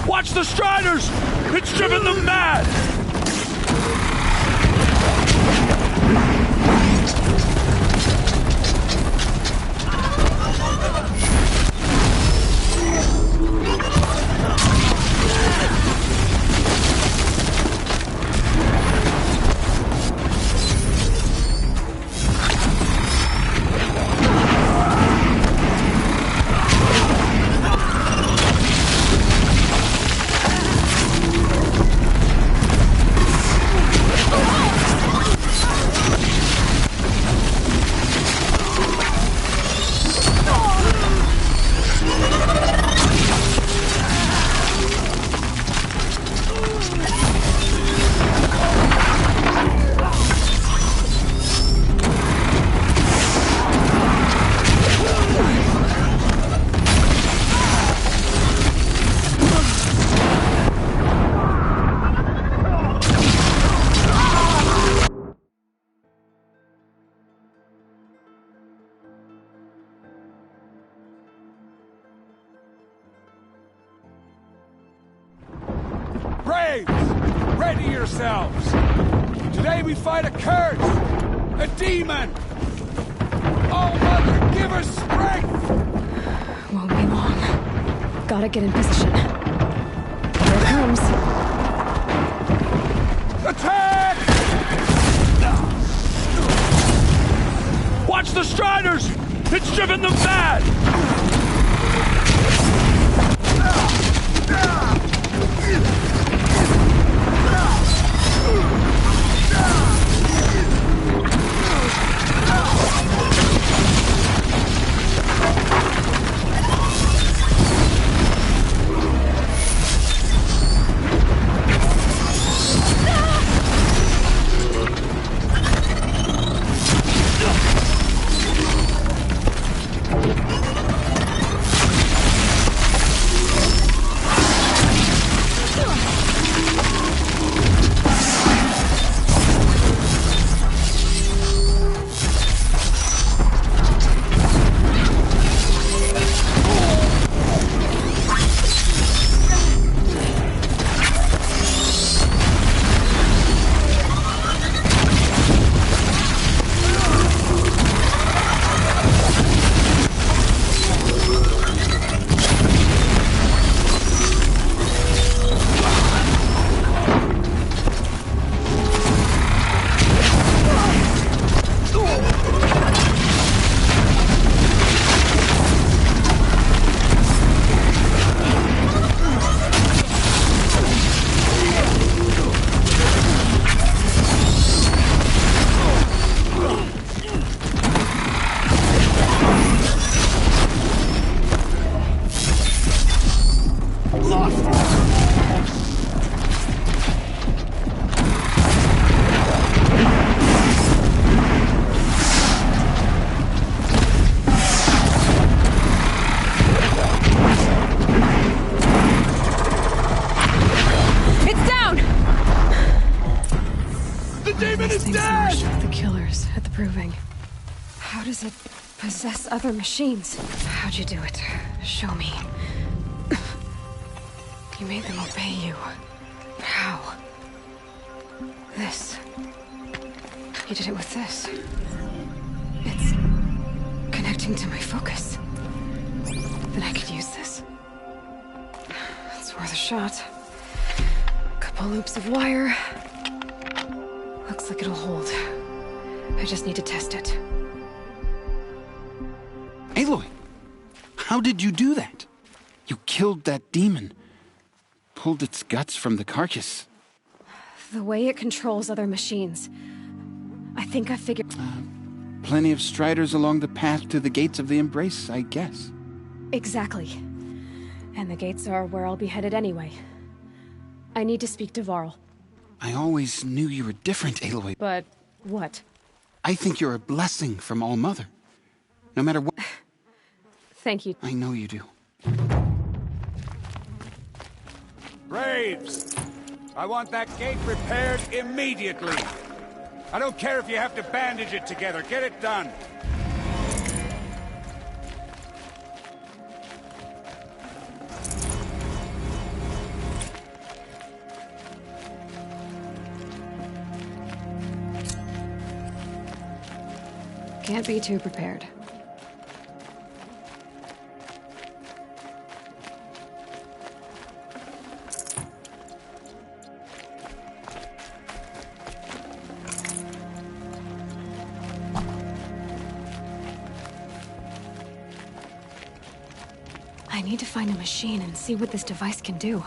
Watch the Striders! It's driven them mad! Braves, ready yourselves! Today we fight a curse! A demon! Oh, Mother, give us strength! Won't be long. Gotta get in position. Here it comes. Attack! Watch the Striders! It's driven them mad! How does it possess other machines? How'd you do it? Show me. You made them obey you. How? This. You did it with this. It's connecting to my focus. Then I could use this. It's worth a shot. Couple loops of wire. Looks like it'll hold. I just need to test it. Aloy, how did you do that? You killed that demon. Pulled its guts from the carcass. The way it controls other machines. I think I figured... Plenty of striders along the path to the gates of the Embrace, I guess. Exactly. And the gates are where I'll be headed anyway. I need to speak to Varl. I always knew you were different, Aloy. But what? I think you're a blessing from All Mother. No matter what... Thank you. I know you do. Braves! I want that gate repaired immediately. I don't care if you have to bandage it together. Get it done. Can't be too prepared. I need to find a machine and see what this device can do.